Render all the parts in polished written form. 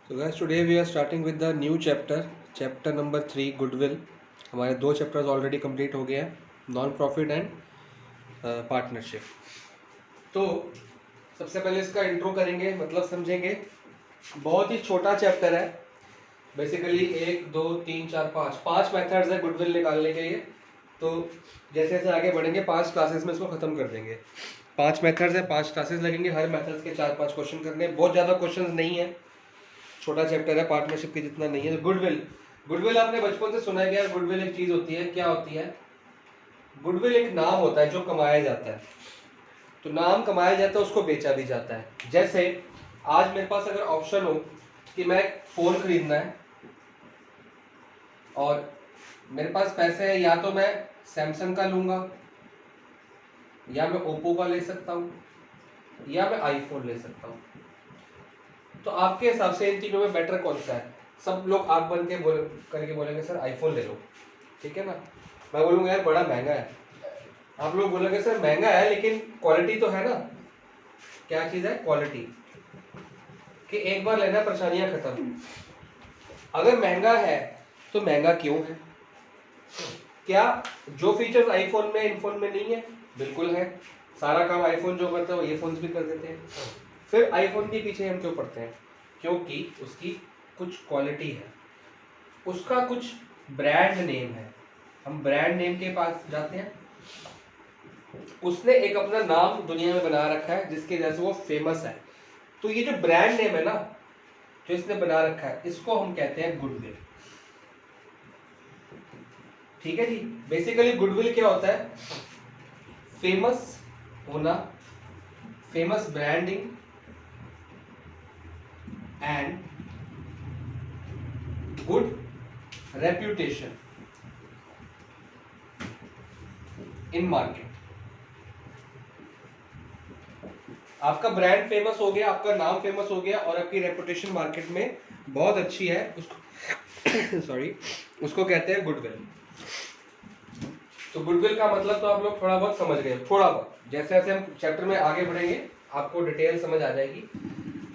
So guys, today we are starting with the new chapter number 3 goodwill. हमारे 2 chapters already complete हो गए हैं, non profit and partnership. तो सबसे पहले इसका इंट्रो करेंगे, मतलब समझेंगे। बहुत ही छोटा चैप्टर है, बेसिकली 1 2 3 4 5 मेथड्स है गुडविल निकालने के लिए। तो जैसे जैसे आगे बढ़ेंगे 5 क्लासेस में इसको ख़त्म कर देंगे। 5 मेथड्स है, 5 क्लासेस लगेंगे, हर मेथड्स के 4-5 क्वेश्चन करने। बहुत ज़्यादा क्वेश्चन नहीं है, छोटा चैप्टर है, पार्टनरशिप के जितना नहीं है। तो गुडविल आपने बचपन से सुना है कि यार गुडविल एक चीज होती है। क्या होती है? गुडविल एक नाम होता है जो कमाया जाता है। तो नाम कमाया जाता है, उसको बेचा भी जाता है। जैसे आज मेरे पास अगर ऑप्शन हो कि मैं फोन खरीदना है और मेरे पास पैसे हैं, या तो मैं सैमसंग का लूंगा, या मैं ओप्पो का ले सकता हूँ, या मैं आईफोन ले सकता हूँ। तो आपके हिसाब से इन तीनों में बेटर कौन सा है? सब लोग आग बन के करके बोलेंगे सर आईफोन ले लो, ठीक है ना। मैं बोलूँगा यार बड़ा महंगा है। आप लोग बोलेंगे सर महंगा है लेकिन क्वालिटी तो है ना। क्या चीज़ है? क्वालिटी। कि एक बार लेना परेशानियां खत्म। अगर महंगा है तो महंगा क्यों है? क्या जो फीचर्स आईफोन में इनफोन में नहीं है? बिल्कुल है। सारा काम आईफोन जो करता है वो ये फोन्स भी कर देते हैं। फिर आईफोन के पीछे हम क्यों पड़ते हैं? क्योंकि उसकी कुछ क्वालिटी है, उसका कुछ ब्रांड नेम है। हम ब्रांड नेम के पास जाते हैं। उसने एक अपना नाम दुनिया में बना रखा है जिसके वजह से वो फेमस है। तो ये जो ब्रांड नेम है ना, जो इसने बना रखा है, इसको हम कहते हैं गुडविल। ठीक है जी। बेसिकली गुडविल क्या होता है? फेमस होना, famous branding and good reputation in market. आपका ब्रांड फेमस हो गया, आपका नाम फेमस हो गया और आपकी रेपुटेशन मार्केट में बहुत अच्छी है, उसको सॉरी उसको कहते हैं गुडविल। तो गुडविल का मतलब तो आप लोग थोड़ा बहुत समझ गए, थोड़ा बहुत। जैसे जैसे हम चैप्टर में आगे बढ़ेंगे आपको डिटेल समझ आ जाएगी।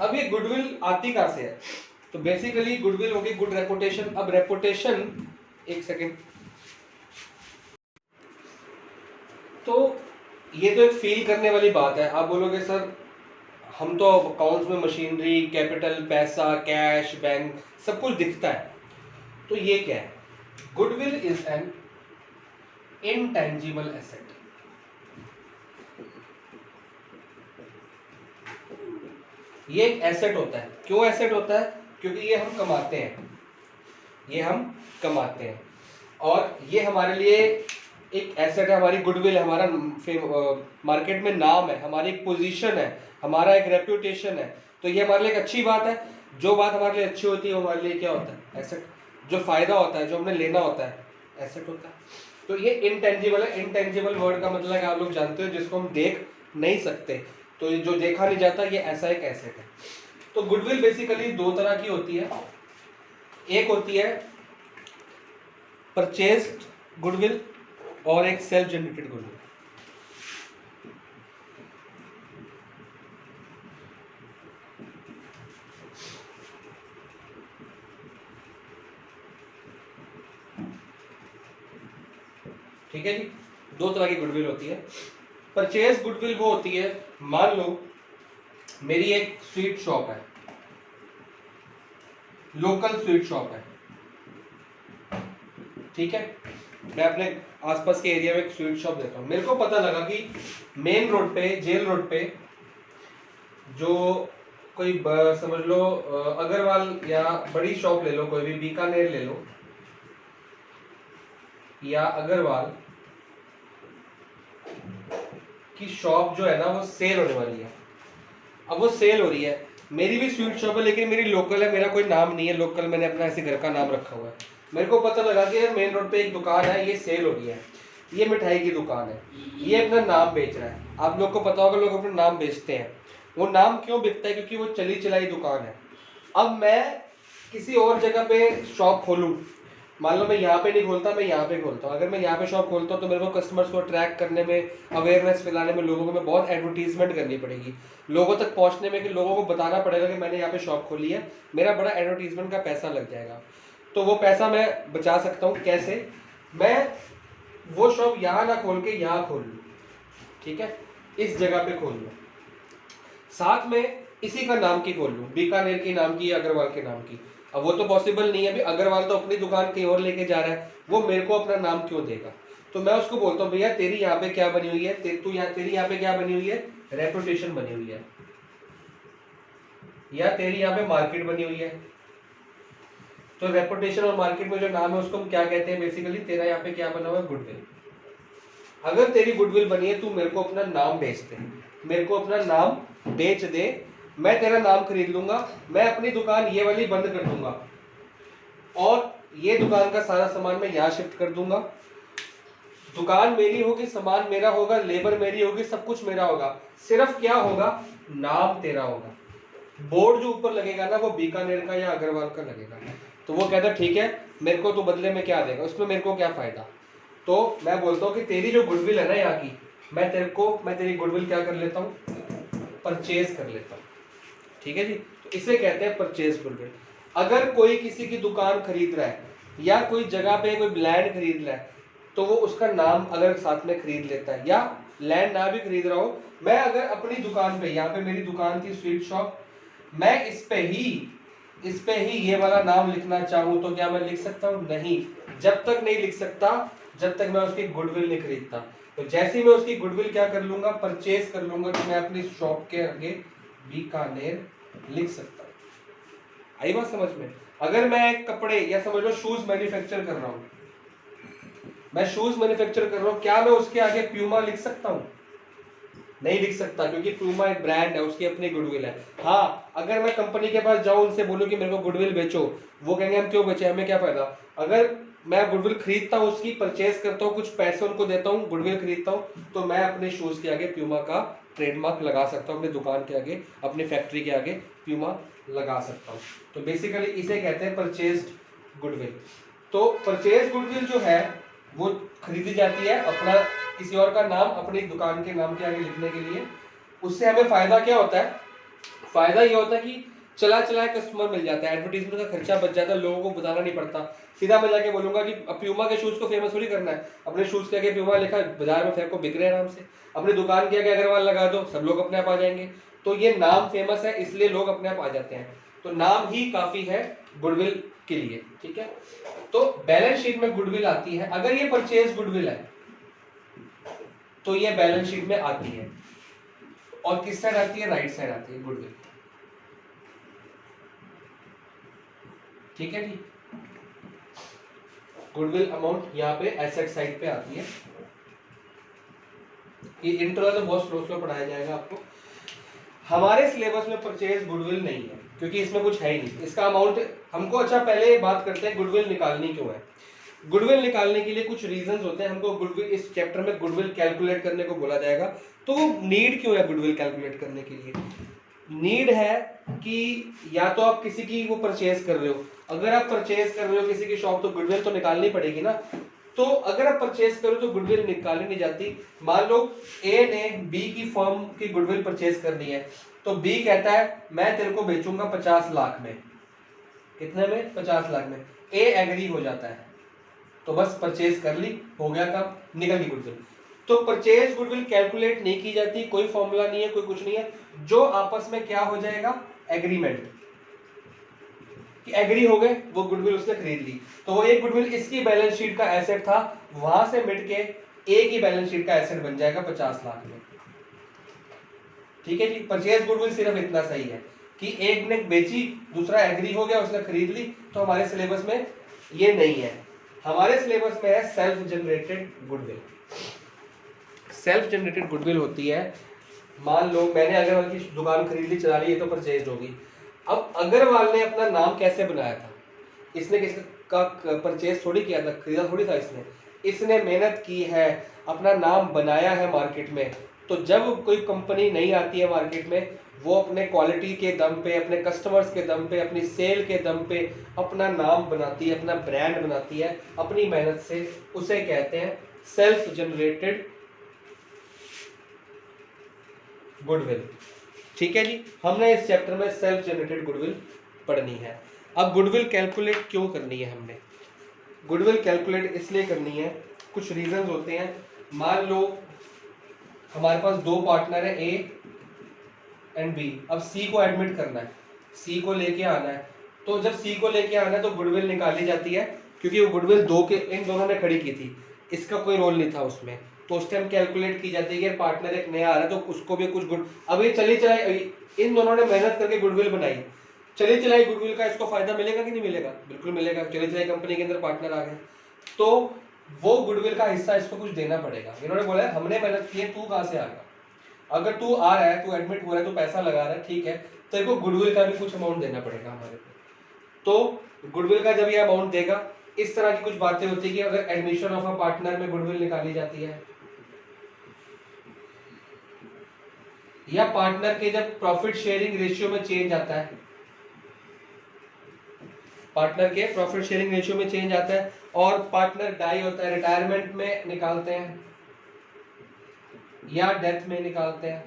अब ये गुडविल आती कहाँ से है? तो बेसिकली गुडविल होगी गुड रेपुटेशन। अब रेपुटेशन, एक सेकेंड, तो ये तो एक फील करने वाली बात है। आप बोलोगे सर हम तो अकाउंट्स में मशीनरी, कैपिटल, पैसा, कैश, बैंक सब कुछ दिखता है, तो ये क्या है? Goodwill is an intangible asset. ये एक एसेट होता है। क्यों एसेट होता है? क्योंकि ये हम कमाते हैं, ये हम कमाते हैं और ये हमारे लिए एक एसेट है। हमारी गुडविल है, हमारा मार्केट में नाम है, हमारी एक पोजीशन है, हमारा एक रेप्यूटेशन है। तो ये हमारे लिए एक अच्छी बात है। जो बात हमारे लिए अच्छी होती है वो हमारे लिए क्या होता है? एसेट। जो फायदा होता है, जो हमने लेना होता है, एसेट होता है। तो ये इनटेंजिबल है। इनटेंजिबल वर्ड का मतलब है, आप लोग जानते हो, जिसको हम देख नहीं सकते। तो जो देखा नहीं जाता, ये ऐसा एक एसेट है। तो गुडविल बेसिकली दो तरह की होती है। एक होती है परचेज्ड गुडविल और एक सेल्फ जनरेटेड गुडविल। ठीक है जी। दो तरह की गुडविल होती है। परचेज गुडविल वो होती है, मान लो मेरी एक स्वीट शॉप है, लोकल स्वीट शॉप है, ठीक है। मैं अपने आसपास के एरिया में एक स्वीट शॉप देता हूँ। मेरे को पता लगा कि मेन रोड पे, जेल रोड पे, जो कोई समझ लो अग्रवाल या बड़ी शॉप ले लो, कोई भी बीकानेर ले लो या अग्रवाल की शॉप जो है ना, वो सेल होने वाली है। अब वो सेल हो रही है, मेरी भी स्वीट शॉप है लेकिन मेरी लोकल है, मेरा कोई नाम नहीं है लोकल, मैंने अपना ऐसे घर का नाम रखा हुआ है। मेरे को पता लगा कि यार मेन रोड पे एक दुकान है, ये सेल हो रही है, ये मिठाई की दुकान है, ये अपना नाम बेच रहा है। आप लोग को पता होगा लोग अपना नाम बेचते हैं। वो नाम क्यों बिकता है? क्योंकि वो चली चलाई दुकान है। अब मैं किसी और जगह पे शॉप खोलूँ मान लो मैं यहाँ पे नहीं खोलता, मैं यहाँ पे खोलता हूँ। अगर मैं यहाँ पे शॉप खोलता हूँ तो मेरे को कस्टमर्स को अट्रैक्ट करने में, अवेयरनेस फैलाने में, लोगों को मैं बहुत एडवर्टीजमेंट करनी पड़ेगी, लोगों तक पहुँचने में, कि लोगों को बताना पड़ेगा कि मैंने यहाँ पे शॉप खोली है, मेरा बड़ा एडवर्टीजमेंट का पैसा लग जाएगा। तो वो पैसा मैं बचा सकता हूँ कैसे? मैं वो शॉप यहाँ ना खोल के यहाँ खोल लूँ, ठीक है, इस जगह पे खोल लूँ, साथ में इसी का नाम की खोल लूँ, बीकानेर के नाम की या अग्रवाल के नाम की। अब वो तो पॉसिबल नहीं है, अभी अग्रवाल तो अपनी दुकान कहीं और लेके जा रहा है, वो मेरे को अपना नाम क्यों देगा? तो मैं उसको बोलता हूँ भैया तेरी यहाँ पे क्या बनी हुई है, तेरी यहाँ पे क्या बनी हुई है, रेपुटेशन बनी हुई है, या तेरी यहाँ पे मार्केट बनी हुई है। तो रेपुटेशन और मार्केट में जो नाम है उसको हम क्या कहते हैं? बेसिकली तेरा यहाँ पे क्या बना हुआ है, गुडविल। अगर तेरी गुडविल बनी है, तू मेरे को अपना नाम बेच दे, मेरे को अपना नाम बेच दे, मैं तेरा नाम खरीद लूंगा, मैं अपनी दुकान ये वाली बंद कर दूंगा और ये दुकान का सारा सामान मैं यहाँ शिफ्ट कर दूंगा। दुकान मेरी होगी, सामान मेरा होगा, लेबर मेरी होगी, सब कुछ मेरा होगा, सिर्फ क्या होगा, नाम तेरा होगा। बोर्ड जो ऊपर लगेगा ना वो बीकानेर का या अग्रवाल का लगेगा। तो वो कहता ठीक है, मेरे को तो बदले में क्या देगा, उसमें मेरे को क्या फायदा? तो मैं बोलता हूँ कि तेरी जो गुडविल है ना यहाँ की, मैं तेरी गुडविल क्या कर लेता हूँ, परचेज कर लेता हूँ, ठीक है जी। तो इसे कहते हैं परचेज गुडविल। अगर कोई किसी की दुकान खरीद रहा है या कोई जगह पे कोई लैंड खरीद रहा है, तो वो उसका नाम अगर साथ में खरीद लेता है, या लैंड ना भी खरीद रहा हो, मैं अगर अपनी दुकान पे, यहाँ पे मेरी दुकान थी स्वीट शॉप, मैं इस पे ही ये वाला नाम लिखना चाहूँ तो क्या मैं लिख सकता हूँ? नहीं, जब तक नहीं लिख सकता जब तक मैं उसकी गुडविल नहीं खरीदता। तो जैसे ही मैं उसकी गुडविल क्या कर लूंगा, परचेज कर लूंगा, कि मैं अपनी शॉप के आगे बीकानेर लिख सकता हूँ। आई बात समझ में? अगर मैं कपड़े या समझ लो शूज मैन्युफैक्चर कर रहा हूँ, मैं शूज मैन्युफैक्चर कर रहा हूँ, क्या मैं उसके आगे प्यूमा लिख सकता हूँ? नहीं लिख सकता, क्योंकि प्यूमा एक ब्रांड है, उसकी अपनी गुडविल है। हाँ, अगर मैं कंपनी के पास जाऊं, उनसे बोलूं कि मेरे को गुडविल बेचो, वो कहेंगे हम क्यों बेचे, हमें क्या फायदा? अगर मैं गुडविल खरीदता हूँ, उसकी परचेज करता हूँ, कुछ पैसे उनको देता हूँ, गुडविल खरीदता हूँ, तो मैं अपने शूज के आगे प्यूमा का ट्रेडमार्क लगा सकता हूँ, अपनी दुकान के आगे, अपनी फैक्ट्री के आगे प्यूमा लगा सकता हूँ। तो बेसिकली इसे कहते हैं परचेज्ड गुडविल। तो परचेज गुडविल जो है वो खरीदी जाती है अपना किसी और का नाम अपनी दुकान के नाम के आगे लिखने के लिए। उससे हमें फायदा क्या होता है? फायदा ये होता है कि चला चलाए कस्टमर मिल जाता है, एडवर्टीजमेंट का खर्चा बच जाता है, लोगों को बताना नहीं पड़ता। सीधा मैं जाके बोलूंगा कि अब प्यूमा के शूज को फेमस थोड़ी करना है, अपने शूज के आगे प्यूमा लिखा है, बाजार में फेंको, बिक रहे हैं आराम से। अपनी दुकान के आगे अग्रवाल लगा दो, सब लोग अपने आप आ जाएंगे। तो ये नाम फेमस है इसलिए लोग अपने आप आ जाते हैं। तो नाम ही काफी है गुडविल के लिए, ठीक है। तो बैलेंस शीट में गुडविल आती है, अगर ये परचेज गुडविल है तो ये बैलेंस शीट में आती है। और किस साइड आती है? राइट साइड आती है गुडविल, ठीक है जी। गुडविल अमाउंट यहाँ पे एसेट साइड पे आती है। ये इंट्रो तो बहुत स्लो पढ़ाया जाएगा आपको। हमारे सिलेबस में परचेज गुडविल नहीं है, क्योंकि इसमें कुछ है ही नहीं, इसका अमाउंट हमको। अच्छा, पहले बात करते हैं गुडविल निकालनी क्यों है। गुडविल निकालने के लिए कुछ रीजंस होते हैं। हमको गुडविल, इस चैप्टर में गुडविल कैलकुलेट करने को बोला जाएगा। तो नीड क्यों है गुडविल कैलकुलेट करने के लिए? नीड है कि या तो आप किसी की वो परचेज कर रहे हो, अगर आप परचेज कर रहे हो किसी की शॉप, तो गुडविल तो निकालनी पड़ेगी ना। तो अगर आप परचेज करो तो गुडविल निकाली नहीं जाती। मान लो ए ने बी की फर्म की गुडविल परचेज करनी है, तो बी कहता है मैं तेरे को बेचूंगा 50 लाख में। कितने में? 50 लाख में। ए एग्री हो जाता है, तो बस परचेज कर ली, हो गया काम, निकल गई गुडविल। तो परचेज गुडविल कैलकुलेट नहीं की जाती, कोई फॉर्मूला नहीं है, कोई कुछ नहीं है। जो आपस में क्या हो जाएगा? एग्रीमेंट, कि एग्री हो गए, वो गुडविल उसने खरीद ली। तो वो एक गुडविल इसकी बैलेंस शीट का एसेट था, वहां से मिट के ए की बैलेंस शीट का एसेट बन जाएगा 50 लाख में, ठीक है जी। परचेज गुडविल सिर्फ इतना सही है कि एक ने बेची, दूसरा एग्री हो गया, उसने खरीद ली। तो हमारे सिलेबस में ये नहीं है। हमारे सिलेबस में है self generated goodwill. Self generated goodwill होती है, मान लो मैंने अग्रवाल की दुकान खरीद ली, चला ली, ये तो परचेज होगी। अब अग्रवाल ने अपना नाम कैसे बनाया था? इसने किसका परचेज थोड़ी किया था, खरीदा थोड़ी था इसने मेहनत की है, अपना नाम बनाया है मार्केट में। तो जब कोई कंपनी नहीं आती है मार्केट में, वो अपने क्वालिटी के दम पे, अपने कस्टमर्स के दम पे, अपनी सेल के दम पे अपना नाम बनाती है, अपना ब्रांड बनाती है अपनी मेहनत से, उसे कहते हैं सेल्फ जनरेटेड गुडविल। ठीक है जी, हमने इस चैप्टर में सेल्फ जनरेटेड गुडविल पढ़नी है। अब गुडविल कैलकुलेट क्यों करनी है हमने? गुडविल कैलकुलेट इसलिए करनी है, कुछ रीजंस होते हैं। मान लो हमारे पास दो पार्टनर है ए एंड बी, अब सी को एडमिट करना है, सी को लेके आना है। तो जब सी को लेके आना है तो गुडविल निकाली जाती है, क्योंकि वो गुडविल दो के इन दोनों ने खड़ी की थी, इसका कोई रोल नहीं था उसमें। तो उस टाइम कैलकुलेट की जाती है कि पार्टनर एक नया आ रहा है तो उसको भी कुछ गुड, अब ये चली चलाई, इन दोनों ने मेहनत करके गुडविल बनाई, चली चलाई गुडविल का इसको फायदा मिलेगा कि नहीं मिलेगा? बिल्कुल मिलेगा, चली चलाई कंपनी के अंदर पार्टनर आ गए तो वो गुडविल का हिस्सा इसको कुछ देना पड़ेगा। इन्होंने बोला हमने मेहनत की है, तू कहाँ से आ गया? अगर तू आ रहा है, तू एडमिट हो रहा है, तू पैसा लगा रहा है, ठीक है, तेरे को गुडविल का भी कुछ अमाउंट देना पड़ेगा हमारे को। तो गुडविल का जब ये अमाउंट देगा, इस तरह की कुछ बातें होती है कि अगर एडमिशन ऑफ अ पार्टनर में गुडविल निकाली जाती है, या पार्टनर के जब प्रॉफिट शेयरिंग रेशियो में चेंज आता है, पार्टनर के प्रॉफिट शेयरिंग रेशियो में चेंज आता है, और पार्टनर डाई होता है, रिटायरमेंट में निकालते हैं या डेथ में निकालते हैं।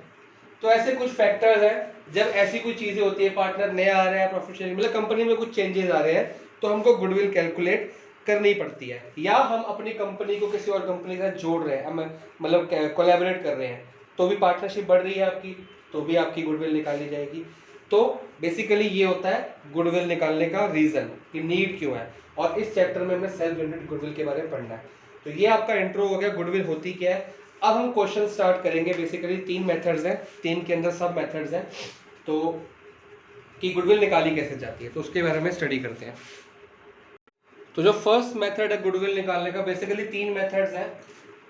तो ऐसे कुछ फैक्टर्स हैं, जब ऐसी कोई चीजें होती है, पार्टनर नया आ रहा है, प्रॉफिट शेयरिंग मतलब कंपनी में कुछ चेंजेस आ रहे हैं, तो हमको गुडविल कैलकुलेट करनी पड़ती है। या हम अपनी कंपनी को किसी और कंपनी के साथ जोड़ रहे हैं, हम मतलब कोलैबोरेट कर रहे हैं, तो भी पार्टनरशिप बढ़ रही है आपकी, तो भी आपकी गुडविल निकाली जाएगी। तो बेसिकली ये होता है गुडविल निकालने का रीजन कि नीड क्यों है, और इस चैप्टर में हमें सेल्फ जनरेटेड गुडविल के बारे में पढ़ना है। तो ये आपका इंट्रो हो गया, गुडविल होती क्या है। अब हम क्वेश्चन स्टार्ट करेंगे। बेसिकली 3 मेथड्स हैं, 3 के अंदर सब मेथड्स हैं, तो कि गुडविल निकाली कैसे जाती है, तो उसके बारे में स्टडी करते हैं। तो जो फर्स्ट मेथड है गुडविल निकालने का, बेसिकली 3 मेथड्स हैं।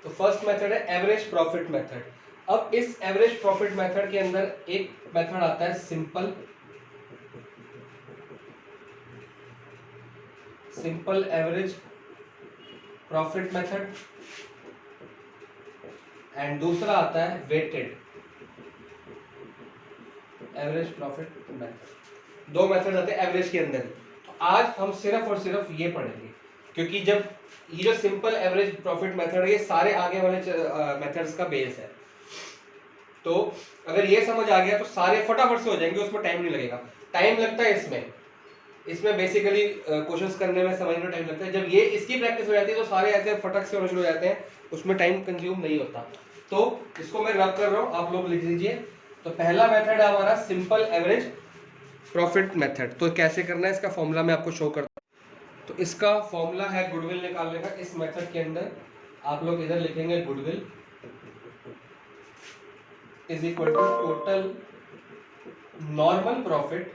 तो फर्स्ट मेथड है एवरेज प्रॉफिट मेथड। अब इस एवरेज प्रॉफिट मेथड के अंदर एक मेथड आता है simple average profit method, and दूसरा आता है weighted average profit method. 2 method आते हैं एवरेज के अंदर। तो आज हम सिर्फ और सिर्फ ये पढ़ेंगे, क्योंकि जब ये जो सिंपल एवरेज प्रॉफिट मेथड है, ये सारे आगे वाले मेथड्स का बेस है। तो अगर ये समझ आ गया तो सारे फटाफट से हो जाएंगे, उसमें टाइम नहीं लगेगा। टाइम लगता है इसमें बेसिकली क्वेश्चंस करने में, समझने में टाइम लगता है। जब ये इसकी प्रैक्टिस हो जाती है तो सारे ऐसे फटक से होने शुरू हो जाते हैं, उसमें टाइम कंज्यूम नहीं होता। तो इसको मैं रब कर रहा हूँ, आप लोग लिख लीजिए। तो पहला मेथड है हमारा सिंपल एवरेज प्रॉफिट मेथड। तो कैसे करना है, इसका फॉर्मूला मैं आपको शो करता हूँ। तो इसका फॉर्मूला है गुडविल निकालने का। इस मेथड के अंदर आप लोग इधर लिखेंगे goodwill is equal to total normal profit,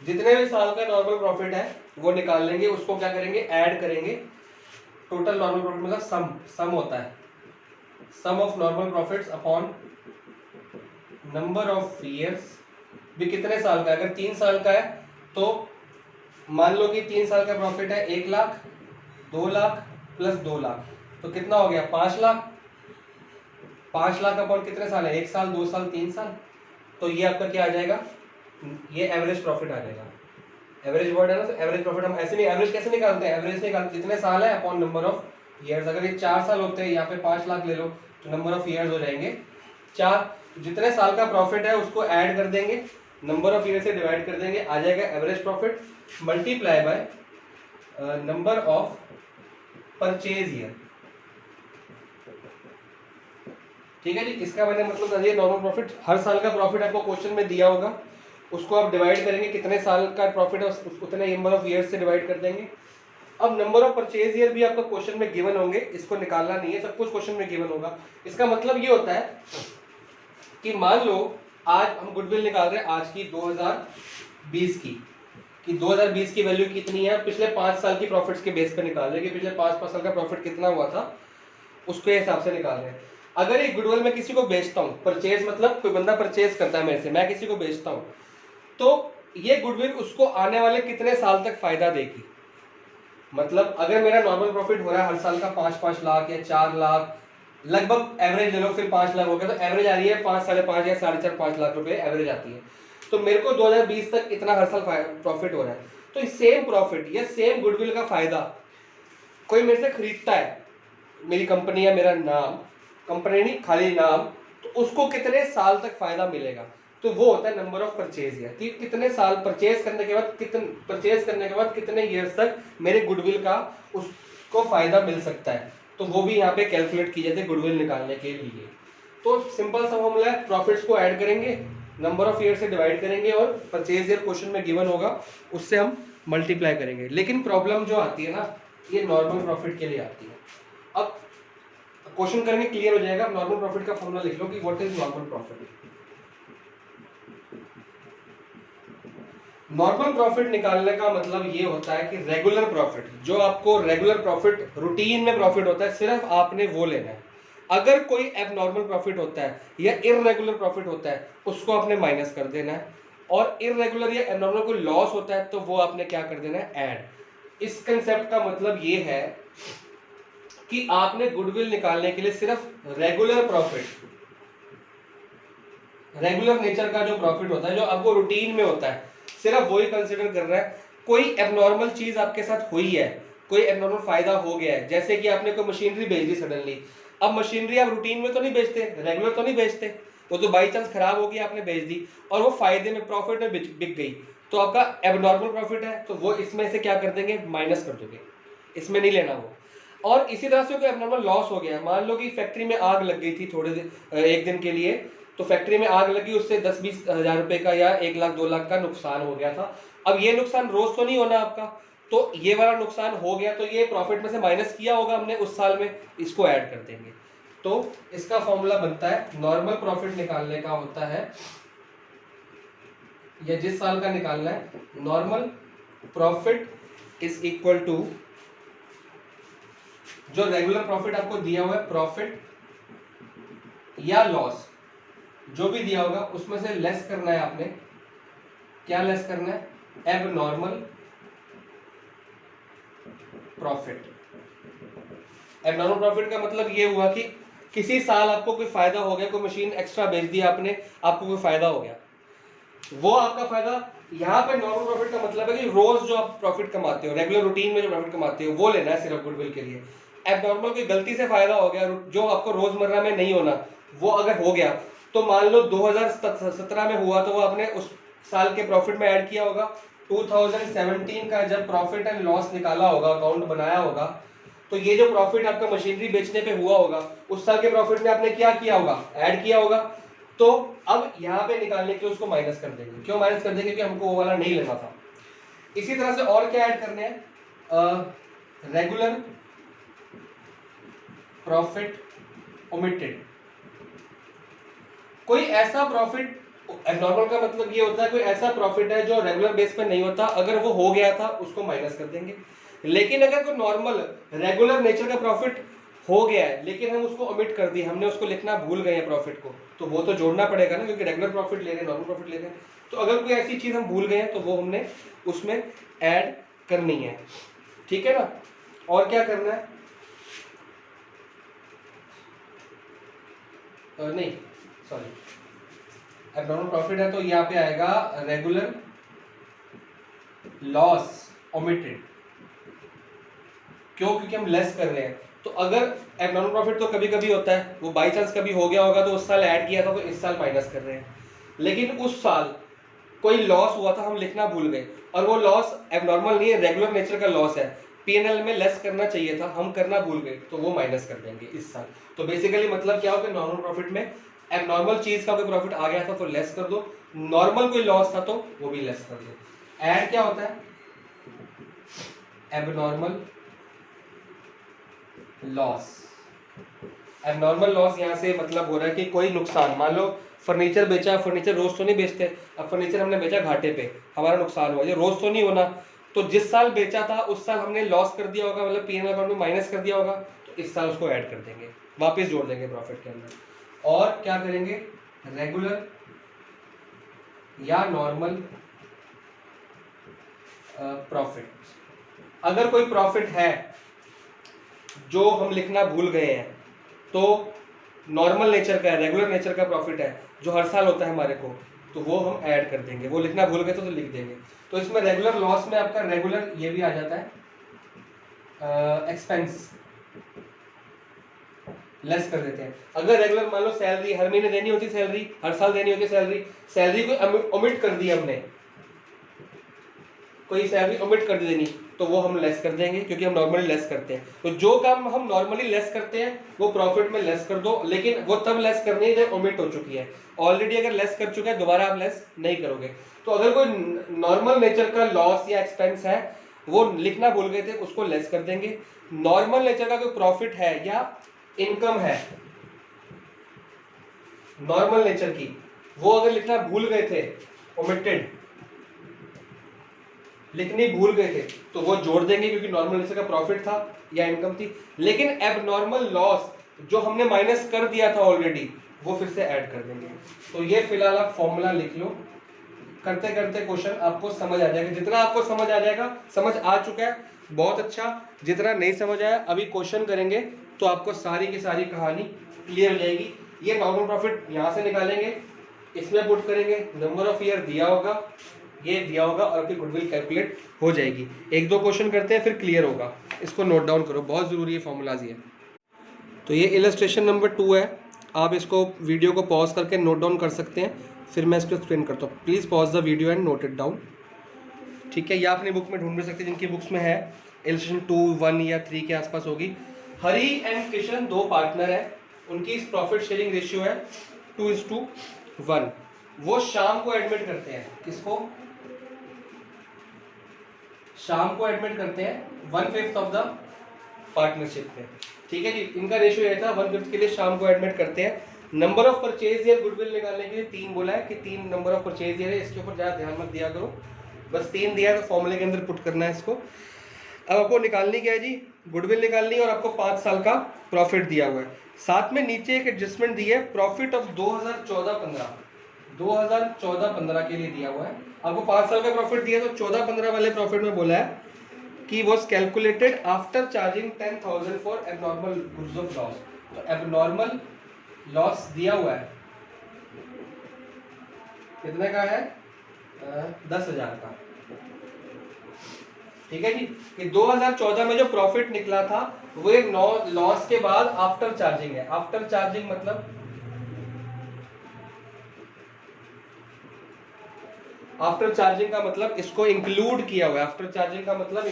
जितने भी साल का नॉर्मल प्रॉफिट है वो निकाल लेंगे, उसको क्या करेंगे, ऐड करेंगे। टोटल नॉर्मल प्रॉफिट मतलब सम होता है, sum of normal profits upon number of years. भी कितने साल का, अगर 3 साल का है तो मान लो कि 3 साल का प्रॉफिट है 1 लाख, 2 लाख प्लस 2 लाख, तो कितना हो गया 5 लाख। 5 लाख अपॉन कितने साल है, 1 साल, 2 साल, 3 साल। तो ये आपका क्या आ जाएगा, ये एवरेज प्रॉफिट आ जाएगा। एवरेज वर्ड है ना, तो एवरेज प्रॉफिट हम ऐसे नहीं, एवरेज कैसे निकालते हैं, एवरेज निकालते जितने साल है अपॉन नंबर ऑफ ईयर्स। अगर ये 4 साल होते हैं, यहाँ पे 5 लाख ले लो, तो नंबर ऑफ ईयर्स हो जाएंगे 4। जितने साल का प्रॉफिट है उसको ऐड कर देंगे, नंबर ऑफ ईयर से डिवाइड कर देंगे, आ जाएगा average profit multiply by number of purchase year. ठीक है जी, इसका मैंने मतलब समझिए, नॉर्मल प्रॉफिट हर साल का प्रॉफिट आपको क्वेश्चन में दिया होगा, उसको आप डिवाइड करेंगे, कितने साल का प्रॉफिट है उतने नंबर ऑफ ईयर्स से डिवाइड कर देंगे। अब नंबर ऑफ परचेज ईयर भी आपको क्वेश्चन में गिवन होंगे, इसको निकालना नहीं है, सब कुछ क्वेश्चन में गिवन होगा। इसका मतलब ये होता है कि मान लो आज हम गुडविल निकाल रहे हैं आज की 2020 की, कि 2020 की वैल्यू कितनी है, पिछले 5 साल की प्रॉफिट्स के बेस पे निकाल रहे हैं कि पिछले 5 साल का प्रॉफिट कितना हुआ था, उसके हिसाब से निकाल रहे हैं। अगर ये गुडविल मैं किसी को बेचता हूँ, परचेज मतलब कोई बंदा परचेज करता है मेरे से, मैं किसी को बेचता हूँ, तो ये गुडविल उसको आने वाले कितने साल तक फायदा देगी। मतलब अगर मेरा नॉर्मल प्रॉफिट हो रहा है हर साल का 5-5 लाख या 4 लाख लगभग एवरेज ले लो, फिर 5 लाख हो गया, तो एवरेज आ रही है 5, 5.5 या 4.5 5 लाख रुपए एवरेज आती है। तो मेरे को 2020 तक इतना हर साल प्रॉफिट हो रहा है। तो सेम प्रॉफिट या सेम गुडविल का फायदा कोई मेरे से खरीदता है, मेरी कंपनी या मेरा नाम, कंपनी नहीं खाली नाम, तो उसको कितने साल तक फायदा मिलेगा, तो वो होता है नंबर ऑफ परचेज ईयर, कि कितने साल परचेज करने के बाद कितने ईयर्स तक मेरे गुडविल का उसको फायदा मिल सकता है। तो वो भी यहाँ पे कैलकुलेट की जाती है गुडविल निकालने के लिए। तो सिंपल सा फॉर्मूला है, प्रॉफिट्स को ऐड करेंगे, नंबर ऑफ ईयर से डिवाइड करेंगे और परचेज ईयर क्वेश्चन में गिवन होगा उससे हम मल्टीप्लाई करेंगे। लेकिन प्रॉब्लम जो आती है ना, ये नॉर्मल प्रॉफिट के लिए आती है। अब क्वेश्चन करेंगे, क्लियर हो जाएगा। नॉर्मल प्रॉफिट का फॉर्मूला लिख लो कि what is normal profit. Normal profit निकालने का मतलब ये होता है कि रेगुलर प्रॉफिट, जो आपको रेगुलर प्रॉफिट रूटीन में प्रॉफिट होता है, सिर्फ आपने वो लेना है। अगर कोई एबनॉर्मल प्रॉफिट होता है या इररेगुलर प्रॉफिट होता है, उसको आपने माइनस कर देना है। और इररेगुलर या एबनॉर्मल कोई लॉस होता है तो वो आपने क्या कर देना है, ऐड। इस कंसेप्ट का मतलब ये है कि आपने गुडविल निकालने के लिए सिर्फ रेगुलर प्रॉफिट, रेगुलर नेचर का जो प्रॉफिट होता है, जो आपको रूटीन में होता है, सिर्फ वही कंसिडर कर रहा है। कोई एबनॉर्मल चीज आपके साथ हुई है, कोई एबनॉर्मल फायदा हो गया है, जैसे कि आपने कोई मशीनरी बेच दी सडनली। अब मशीनरी आप रूटीन में तो नहीं बेचते, रेगुलर तो नहीं बेचते, वो तो बाई चांस खराब होगी, आपने बेच दी और वो फायदे में प्रॉफिट में बिक गई, तो आपका एबनॉर्मल प्रॉफिट है, तो वो इसमें से क्या कर देंगे, माइनस कर दोगे, इसमें नहीं लेना वो। और इसी तरह से कोई एबनॉर्मल लॉस हो गया, मान लो कि फैक्ट्री में आग लग गई थी थोड़े एक दिन के लिए, तो फैक्ट्री में आग लगी, उससे 10-20 हजार रुपए का या 1 लाख 2 लाख का नुकसान हो गया था। अब ये नुकसान रोज तो नहीं होना आपका, तो ये वाला नुकसान हो गया, तो ये प्रॉफिट में से माइनस किया होगा हमने उस साल में, इसको ऐड कर देंगे। तो इसका फॉर्मूला बनता है, नॉर्मल प्रॉफिट निकालने का होता है, या जिस साल का निकालना है, normal profit is equal to जो रेगुलर प्रॉफिट आपको दिया हुआ है, प्रॉफिट या लॉस जो भी दिया होगा उसमें से लेस करना है आपने। क्या लेस करना है, एबनॉर्मल प्रॉफिट। एबनॉर्मल प्रॉफिट का मतलब ये हुआ कि किसी साल आपको कोई फायदा हो गया, कोई मशीन एक्स्ट्रा बेच दी आपने, आपको कोई फायदा हो गया, वो आपका फायदा। यहाँ पे नॉर्मल प्रॉफिट का मतलब है कि रोज जो आप प्रॉफिट कमाते हो, रेगुलर रूटीन में जो प्रॉफिट कमाते हो, वो लेना है सिर्फ गुडविल के लिए। एबनॉर्मल कोई गलती से फायदा हो गया जो आपको रोजमर्रा में नहीं होना, वो अगर हो गया, तो मान लो 2017 में हुआ, तो वो आपने उस साल के प्रॉफिट में ऐड किया होगा। 2017 का जब प्रॉफिट एंड लॉस निकाला होगा, अकाउंट बनाया होगा, तो ये जो प्रॉफिट आपका मशीनरी बेचने पे हुआ होगा, उस साल के प्रॉफिट में आपने क्या किया होगा, ऐड किया होगा। तो अब यहाँ पे निकालने के लिए उसको माइनस कर देंगे। क्यों माइनस कर देंगे, क्योंकि हमको वो वाला नहीं लेना था। इसी तरह से और क्या ऐड करने हैं, रेगुलर प्रॉफिट ओमिटेड। कोई ऐसा प्रॉफिट, एबनॉर्मल का मतलब ये होता है कोई ऐसा प्रॉफिट है जो रेगुलर बेस पे नहीं होता, अगर वो हो गया था उसको माइनस कर देंगे। लेकिन अगर कोई नॉर्मल रेगुलर नेचर का प्रॉफिट हो गया है, लेकिन हम उसको ओमिट कर दिए, हमने उसको लिखना भूल गए हैं प्रॉफिट को, तो वो तो जोड़ना पड़ेगा ना, क्योंकि रेगुलर प्रॉफिट ले रहे हैं, नॉर्मल प्रॉफिट ले रहे हैं। तो अगर कोई ऐसी चीज हम भूल गए हैं तो वो हमने उसमें ऐड करनी है, ठीक है ना। और क्या करना है, नहीं सॉरी, एबनॉर्मल प्रॉफिट है तो यहाँ पे आएगा रेगुलर लॉस ओमिटेड। क्यों, क्योंकि हम लेस कर रहे हैं। तो अगर एबनॉर्मल प्रॉफिट तो कभी कभी होता है, वो बाई चांस कभी हो गया होगा, तो उस साल ऐड किया था तो इस साल माइनस कर रहे हैं। लेकिन उस साल कोई लॉस हुआ था, हम लिखना भूल गए, और वो लॉस एबनॉर्मल नहीं है, रेगुलर नेचर का लॉस है, पीएनएल में लेस करना चाहिए था, हम करना भूल गए, तो वो माइनस कर देंगे इस साल। तो बेसिकली मतलब क्या होगा, नॉर्मल प्रॉफिट में एबनॉर्मल चीज का कोई प्रॉफिट आ गया था तो लेस कर दो, नॉर्मल कोई लॉस था तो वो भी लेस कर दो। ऐड क्या होता है, एबनॉर्मल लॉस। एबनॉर्मल लॉस यहाँ से मतलब हो रहा है कि कोई नुकसान, मान लो फर्नीचर बेचा, फर्नीचर रोज तो नहीं बेचते, अब फर्नीचर हमने बेचा घाटे पे, हमारा नुकसान हुआ, ये रोज तो नहीं होना, तो जिस साल बेचा था उस साल हमने लॉस कर दिया होगा, मतलब पीएनएल अकाउंट में माइनस कर दिया होगा, तो इस साल उसको ऐड कर देंगे, वापस जोड़ देंगे प्रॉफिट के अंदर। और क्या करेंगे, रेगुलर या नॉर्मल प्रॉफिट। अगर कोई प्रॉफिट है जो हम लिखना भूल गए हैं, तो नॉर्मल नेचर का है, रेगुलर नेचर का प्रॉफिट है जो हर साल होता है हमारे को, तो वो हम ऐड कर देंगे। वो लिखना भूल गए तो लिख देंगे। तो इसमें रेगुलर लॉस में आपका रेगुलर ये भी आ जाता है एक्सपेंस, लेस कर देते हैं। अगर रेगुलर मान लो सैलरी हर महीने देनी होती, सैलरी हर साल देनी होती, सैलरी को ओमिट कर दी हमने, कोई सैलरी ओमिट कर देनी, तो वो हम लेस कर देंगे क्योंकि हम नॉर्मली लेस करते हैं। तो जो काम हम नॉर्मली लेस करते हैं वो प्रॉफिट में लेस कर दो, लेकिन वो तब लेस करनी है जब ओमिट हो चुकी है। ऑलरेडी अगर लेस कर चुका है दोबारा आप लेस नहीं करोगे। तो अगर कोई नॉर्मल नेचर का लॉस या एक्सपेंस है वो लिखना भूल गए थे, उसको लेस कर देंगे। नॉर्मल नेचर का कोई प्रॉफिट है या इनकम है नॉर्मल नेचर की, वो अगर लिखना भूल गए थे, ओमिटेड लिखनी भूल गए थे, तो वो जोड़ देंगे क्योंकि नॉर्मल नेचर का प्रॉफिट था या इनकम थी। लेकिन एबनॉर्मल लॉस जो हमने माइनस कर दिया था ऑलरेडी, वो फिर से ऐड कर देंगे। तो ये फिलहाल आप फॉर्मूला लिख लो, करते करते क्वेश्चन आपको समझ आ जाएगा। जितना आपको समझ आ जाएगा, समझ आ चुका है बहुत अच्छा, जितना नहीं समझ आया अभी क्वेश्चन करेंगे तो आपको सारी की सारी कहानी क्लियर हो जाएगी। ये नॉर्मल प्रॉफिट यहाँ से निकालेंगे, इसमें पुट करेंगे, नंबर ऑफ ईयर दिया होगा, ये दिया होगा और आपकी गुडविल कैलकुलेट हो जाएगी। एक दो क्वेश्चन करते हैं फिर क्लियर होगा। इसको नोट डाउन करो, बहुत ज़रूरी है फॉर्मूलाज ये। तो ये इलस्ट्रेशन नंबर 2 है, आप इसको वीडियो को पॉज करके नोट डाउन कर सकते हैं, फिर मैं इसको एक्सप्लेन करता हूँ। Please pause the video and note it down, ठीक है। या अपनी बुक में ढूंढ सकते हैं, जिनकी बुक्स में है इलस्ट्रेशन 2, 1 या 3 के आसपास होगी। हरी एंड किशन 2 पार्टनर है, उनकी प्रॉफिट शेयरिंग रेशियो है 2:1। वो शाम को एडमिट करते हैं, किसको? शाम को एडमिट करते हैं 1/5 ऑफ द पार्टनरशिप में, ठीक है जी। इनका रेशियो ये था 1/5 के लिए शाम को एडमिट करते हैं। Number of purchase year goodwill निकालने के लिए 3 बोला है कि 3 नंबर ऑफ परचेज ईयर है, इसके ऊपर ज़्यादा ध्यान मत दिया करो, बस 3 दिया है तो फॉर्मूले के अंदर पुट करना है इसको। अब आपको निकालनी क्या है जी? गुडविल निकालनी है और आपको 5 साल का प्रॉफिट दिया हुआ है। साथ में नीचे एक एडजस्टमेंट दी है, प्रॉफिट ऑफ 2014-15 के लिए दिया हुआ है। आपको 5 साल का प्रॉफिट दिया, तो 14-15 वाले प्रॉफिट में बोला है कि was calculated after charging 10,000 for abnormal goods of loss. तो एबनॉर्मल लॉस दिया हुआ है, कितने का है? 10,000 का, ठीक है जी। कि 2014 में जो प्रॉफिट निकला था वो एक लॉस के बाद आफ्टर चार्जिंग है। आफ्टर चार्जिंग मतलब आफ्टर चार्जिंग का मतलब इसको इंक्लूड किया हुआ है। आफ्टर चार्जिंग का मतलब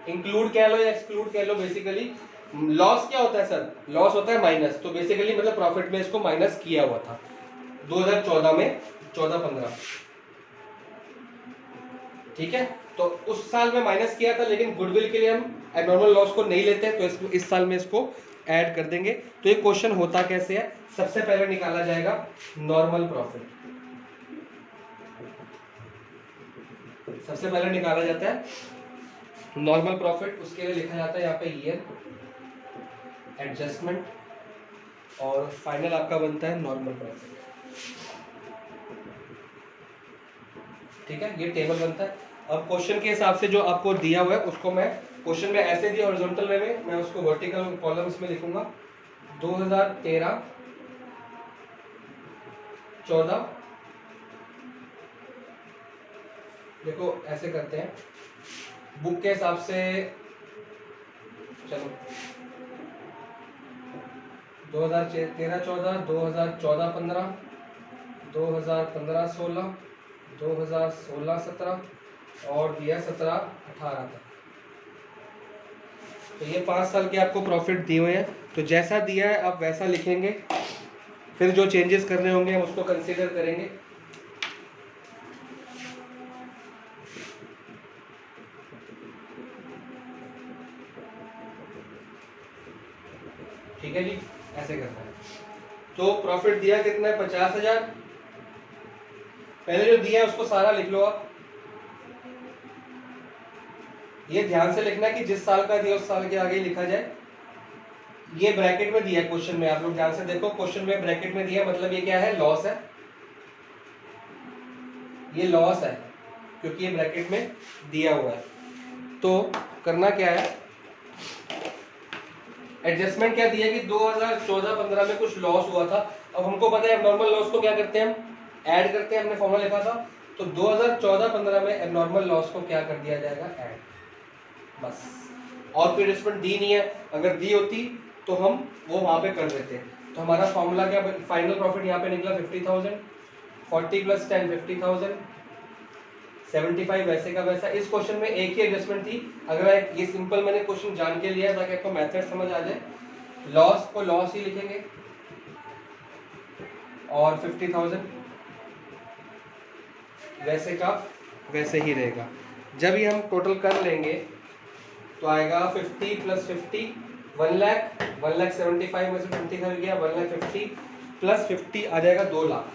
इंक्लूड कह लो या एक्सक्लूड कह लो। बेसिकली लॉस क्या होता है सर? लॉस होता है माइनस, तो बेसिकली मतलब प्रॉफिट में इसको माइनस किया हुआ था 2014 में, 14-15, ठीक है। तो उस साल में माइनस किया था, लेकिन गुडविल के लिए हम एबनॉर्मल लॉस को नहीं लेते, तो इस साल में इसको ऐड कर देंगे। तो ये क्वेश्चन होता कैसे है? सबसे पहले निकाला जाएगा नॉर्मल प्रॉफिट, सबसे पहले निकाला जाता है नॉर्मल प्रॉफिट। उसके लिए लिखा जाता है यहाँ पे ईयर, एडजस्टमेंट, और फाइनल आपका बनता है नॉर्मल प्रॉफिट, ठीक है। ये टेबल बनता है। अब क्वेश्चन के हिसाब से जो आपको दिया हुआ है उसको मैं क्वेश्चन में ऐसे दिया हॉरिजॉन्टल वे में, मैं उसको वर्टिकल कॉलम्स में लिखूंगा। 2013-14, देखो ऐसे करते हैं बुक के हिसाब से, चलो 2013-14, 2014-15, 2015-16, 2016-17 और दिया 17-18 तक। तो ये 5 साल के आपको प्रॉफिट दिए हुए हैं, तो जैसा दिया है आप वैसा लिखेंगे, फिर जो चेंजेस करने होंगे हम उसको कंसीडर करेंगे। ठीक है जी, ऐसे करना है। तो प्रॉफिट दिया कितना है? 50,000। पहले जो दिया है उसको सारा लिख लो आप। ये ध्यान से लिखना कि जिस साल का दिया उस साल के आगे ही लिखा जाए। ये ब्रैकेट में दिया है क्वेश्चन में, आप लोग ध्यान से देखो, क्वेश्चन में ब्रैकेट में दिया, मतलब ये क्या है? लॉस है, ये लॉस है क्योंकि ये ब्रैकेट में दिया हुआ है। तो करना क्या है? एडजस्टमेंट क्या दिया कि 2014-15 में कुछ लॉस हुआ था। अब हमको पता है एबनॉर्मल लॉस को क्या करते हैं, हम ऐड करते हैं, हमने फॉर्मूला लिखा था। तो 2014-15 में एबनॉर्मल लॉस को क्या कर दिया जाएगा, ऐड, बस। और कोई एडजस्टमेंट दी नहीं है, अगर दी होती तो हम वो वहां पे कर देते। तो हमारा फॉर्मूला क्या, फाइनल प्रॉफिट यहाँ पे निकला 50,000, 40 + 10 50,000, 75 वैसे का वैसा। इस क्वेश्चन में एक ही एडजस्टमेंट थी। अगर ये सिंपल मैंने क्वेश्चन जान के लिया है ताकि आपको मेथड समझ आ जाए। लॉस को लॉस ही लिखेंगे और 50,000 वैसे का वैसे ही रहेगा। जब ये हम टोटल कर लेंगे तो आएगा 50 + 50 1 लाख, 1,75,000 में से 20 खर्च गया, 1,50,000 + 50 आ जाएगा 2 लाख।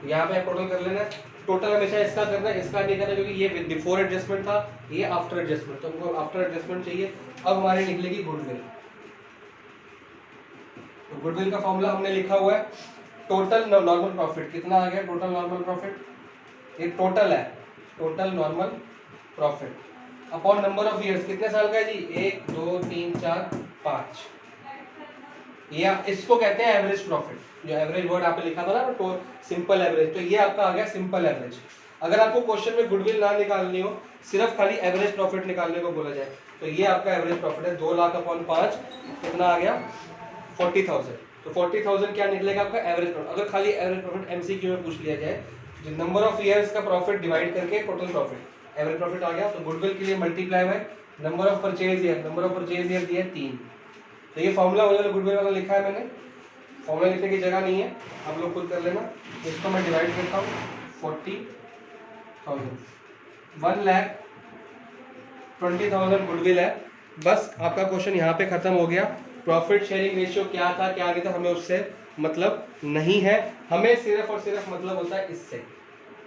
यहाँ पे टोटल कर लेना। टोटल हमेशा इसका करना है, इसका नहीं करना, क्योंकि ये बिफोर एडजस्टमेंट था, ये आफ्टर एडजस्टमेंट। तो हमको आफ्टर एडजस्टमेंट चाहिए। अब हमारी निकलेगी गुडविल। तो गुडविल का फॉर्मूला हमने लिखा हुआ है, टोटल नॉर्मल प्रॉफिट। कितना आ गया टोटल नॉर्मल प्रॉफिट, ये टोटल है, total normal profit upon number of years. कितने साल का है जी, 1 2 3 4 5। या इसको कहते हैं एवरेज प्रॉफिट, जो एवरेज वर्ड आपने लिखा था ना, तो सिंपल एवरेज। तो ये आपका आ गया सिंपल एवरेज। अगर आपको क्वेश्चन में गुडविल ना निकालनी हो, सिर्फ खाली एवरेज प्रॉफिट निकालने को बोला जाए, तो ये आपका एवरेज प्रॉफिट है। 2 लाख अपॉन 5 कितना आ गया, 40,000। तो 40,000 क्या निकलेगा आपका एवरेज प्रॉफिट। अगर खाली एवरेज प्रॉफिट एमसीक्यू में पूछ लिया जाए, जो नंबर ऑफ ईयर्स का प्रॉफिट डिवाइड करके टोटल प्रॉफिट, एवरेज प्रॉफिट आ गया। तो गुडविल के लिए multiply by number of purchase year, number of purchase year दिया है 3। तो ये फॉर्मूला गुडविल वाला लिखा है मैंने, फॉर्मूला लिखने की जगह नहीं है, आप लोग खुद कर लेना। इसको मैं डिवाइड करता हूँ 40,000, 1,20,000 गुडविल है। बस आपका क्वेश्चन यहाँ पे खत्म हो गया। प्रॉफिट शेयरिंग रेशियो क्या था क्या नहीं था हमें उससे मतलब नहीं है, हमें सिर्फ और सिर्फ मतलब होता है इससे,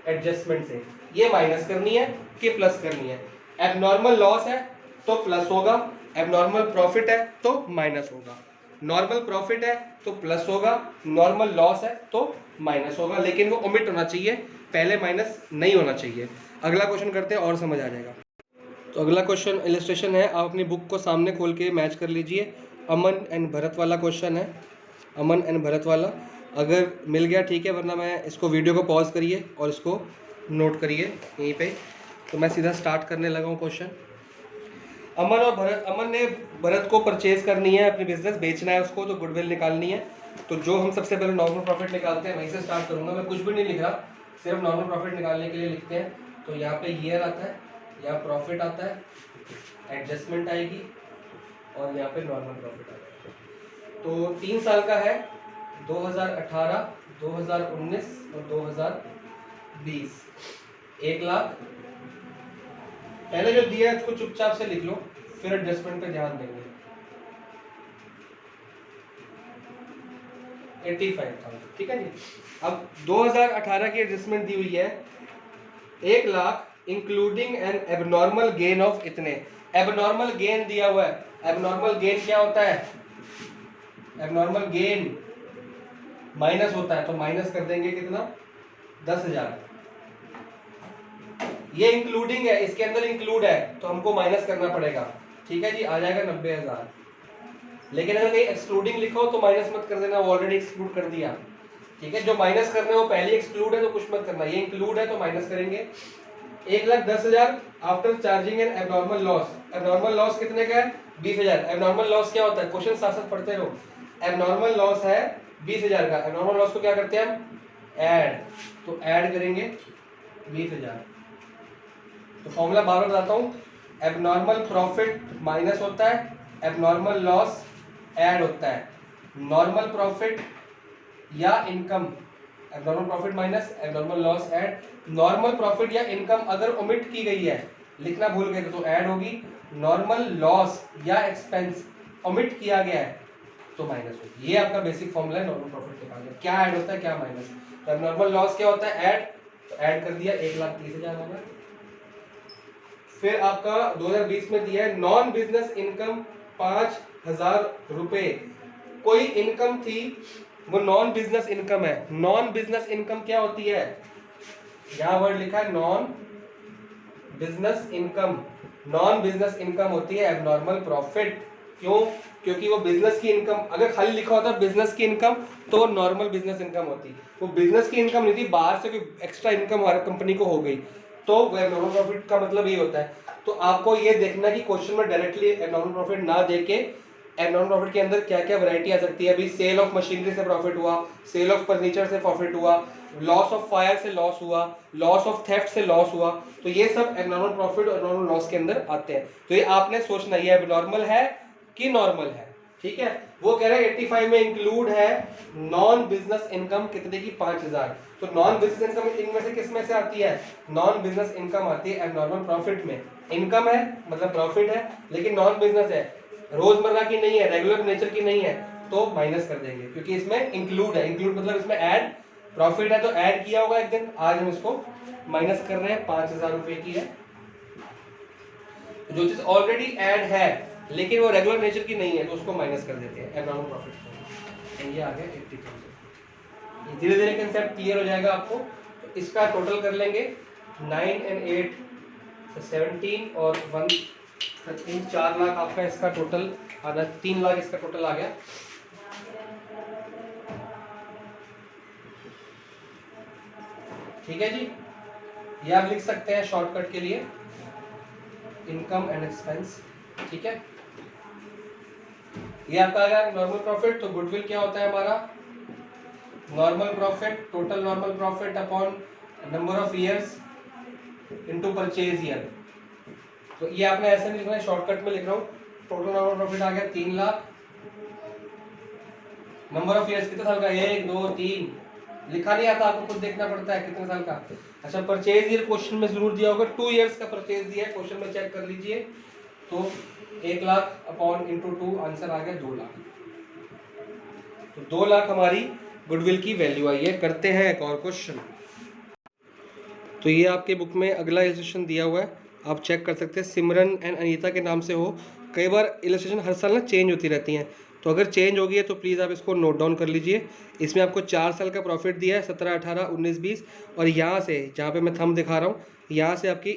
एडजस्टमेंट से। ये माइनस करनी है कि प्लस करनी है। एबनॉर्मल लॉस है तो प्लस होगा, एबनॉर्मल प्रॉफिट है तो माइनस होगा, नॉर्मल प्रॉफिट है तो प्लस होगा, नॉर्मल लॉस है तो माइनस होगा, लेकिन वो ओमिट होना चाहिए, पहले माइनस नहीं होना चाहिए। अगला क्वेश्चन करते हैं और समझ आ जाएगा। तो अगला क्वेश्चन इलस्ट्रेशन है, आप अपनी बुक को सामने खोल के मैच कर लीजिए। अमन एंड भरत वाला क्वेश्चन है, अमन एंड भरत वाला। अगर मिल गया ठीक है, वरना मैं इसको वीडियो को पॉज करिए और इसको नोट करिए यहीं पे। तो मैं सीधा स्टार्ट करने लगा हूँ क्वेश्चन। अमन और भरत, अमन ने भरत को परचेज करनी है, अपनी बिजनेस बेचना है उसको, तो गुडविल निकालनी है। तो जो हम सबसे पहले नॉर्मल प्रॉफिट निकालते हैं वहीं से स्टार्ट करूंगा। मैं कुछ भी नहीं लिख रहा, सिर्फ नॉर्मल प्रॉफिट निकालने के लिए लिखते हैं। तो यहाँ पे ईयर आता है, यहाँ प्रॉफिट आता है, एडजस्टमेंट आएगी और यहाँ पे नॉर्मल प्रॉफिट आता है। तो 3 साल का है, 2018, 2019 और 2020। 1 लाख पहले जो दिया है उसको चुपचाप से लिख लो, फिर एडजस्टमेंट पे ध्यान देंगे। 85,000, ठीक है जी। अब 2018 की एडजस्टमेंट दी हुई है 1 lakh including N abnormal gain of इतने। एबनॉर्मल गेन दिया हुआ है, एबनॉर्मल गेन क्या होता है, एबनॉर्मल गेन माइनस होता है, तो माइनस कर देंगे कितना, 10,000। ये इंक्लूडिंग है, इसके अंदर इंक्लूड है तो हमको माइनस करना पड़ेगा, ठीक है जी। आ जाएगा 90,000। लेकिन अगर कहीं एक्सक्लूडिंग लिखो तो माइनस मत कर देना, वो ऑलरेडी एक्सक्लूड कर दिया, ठीक है। जो माइनस करना है वो पहले एक्सक्लूड है तो कुछ मत करना, ये इंक्लूड है तो माइनस करेंगे। 1,10,000 after charging N abnormal loss. Abnormal loss कितने का है, 20,000। एबनॉर्मल लॉस क्या होता है, क्वेश्चन साथ साथ पढ़ते रहो। एबनॉर्मल लॉस है 20,000 का। एबनॉर्मल लॉस को क्या करते हैं हम, ऐड, तो ऐड करेंगे 20,000। तो फॉर्मूला बार बार बताता हूँ, एबनॉर्मल प्रॉफिट माइनस होता है, एबनॉर्मल लॉस ऐड होता है। नॉर्मल प्रॉफिट या income, abnormal profit minus abnormal loss add. Normal profit या इनकम अगर ओमिट की गई है, लिखना भूल गए तो ऐड होगी। नॉर्मल लॉस या एक्सपेंस ओमिट किया गया है तो माइनस होगी। ये आपका बेसिक फॉर्मूला है नॉर्मल प्रॉफिट निकालने, क्या ऐड होता है क्या माइनस। तो एबनॉर्मल लॉस क्या होता है, ऐड, तो ऐड कर दिया 1,30,000 होगा। फिर आपका 2020 में दिया है नॉन बिजनेस इनकम 5,000 रुपए। कोई इनकम थी, वो नॉन बिजनेस इनकम है। नॉन बिजनेस इनकम क्या होती है, यहां वर्ड लिखा है non business income. Non business income होती है एबनॉर्मल प्रॉफिट। क्यों? क्योंकि वो बिजनेस की इनकम, अगर खाली लिखा होता बिजनेस की इनकम तो नॉर्मल बिजनेस इनकम होती, वो बिजनेस की इनकम नहीं थी, बाहर से कोई एक्स्ट्रा इनकम हमारी कंपनी को हो गई, तो एबनॉर्मल प्रॉफिट का मतलब ये होता है। तो आपको ये देखना कि क्वेश्चन में डायरेक्टली एबनॉर्मल प्रॉफिट ना देके एबनॉर्मल प्रॉफिट के अंदर क्या क्या वैरायटी आ सकती है। अभी सेल ऑफ मशीनरी से प्रॉफिट हुआ, सेल ऑफ फर्नीचर से प्रॉफिट हुआ, लॉस ऑफ फायर से लॉस हुआ, लॉस ऑफ थेफ्ट से लॉस हुआ, तो ये सब एबनॉर्मल प्रॉफिट और नॉर्मल लॉस के अंदर आते हैं। तो ये आपने सोचना ये एबनॉर्मल है कि नॉर्मल है, ठीक है। वो कह रहे हैं 85 में इंक्लूड है नॉन बिजनेस इनकम कितने की, 5000। तो नॉन बिजनेस इनकम इनमें से किस में से आती है? नॉन बिजनेस इनकम आती है एबनॉर्मल प्रॉफिट में। इनकम है मतलब प्रॉफिट है, लेकिन नॉन बिजनेस है, रोजमर्रा की नहीं है, रेगुलर नेचर की नहीं है, तो माइनस कर देंगे क्योंकि इसमें इंक्लूड है। इंक्लूड मतलब इसमें ऐड, प्रॉफिट है तो ऐड किया होगा एक दिन, आज हम इसको माइनस कर रहे हैं, 5000 रुपए की है। जो चीज ऑलरेडी ऐड है लेकिन वो रेगुलर नेचर की नहीं है तो उसको माइनस कर देते हैं एबनॉर्मल प्रॉफिट को। ये आ गया 80,000। धीरे धीरे कंसेप्ट क्लियर हो जाएगा आपको। तो इसका टोटल कर लेंगे 9 and 8 17 और 1 13, 4 लाख आपका इसका टोटल आधा, 3 लाख इसका टोटल आ गया। ठीक है जी, ये आप लिख सकते हैं शॉर्टकट के लिए इनकम एंड एक्सपेंस। ठीक है, ये आपका अगर नॉर्मल प्रॉफिट, तो गुडविल क्या होता है हमारा? Normal profit, total normal profit upon number of years into purchase year. तो ये आपने ऐसे नहीं लिखना है, शॉर्टकट में लिख रहा हूँ। टोटल नॉर्मल प्रॉफिट आ गया 3 लाख, नंबर ऑफ ईयर्स कितने साल का? 1 2 3, लिखा नहीं आता, आपको खुद देखना पड़ता है कितने साल का। अच्छा, परचेज ईयर क्वेश्चन में जरूर दिया होगा, 2 इयर्स का परचेज दिया है क्वेश्चन में, चेक कर लीजिए। तो 1 लाख अपॉन इंटू 2, आंसर आ गया 2 लाख। तो 2 लाख हमारी गुडविल की वैल्यू आई है। करते हैं एक और क्वेश्चन। तो ये आपके बुक में अगला इलस्ट्रेशन दिया हुआ है, आप चेक कर सकते हैं। सिमरन एंड अनीता के नाम से हो। कई बार इलस्ट्रेशन हर साल ना चेंज होती रहती हैं, तो अगर चेंज होगी है तो प्लीज़ आप इसको नोट डाउन कर लीजिए। इसमें आपको 4 साल का प्रॉफिट दिया है, 17 18 19 20, और यहाँ से जहाँ पे मैं थंब दिखा रहा हूँ यहाँ से आपकी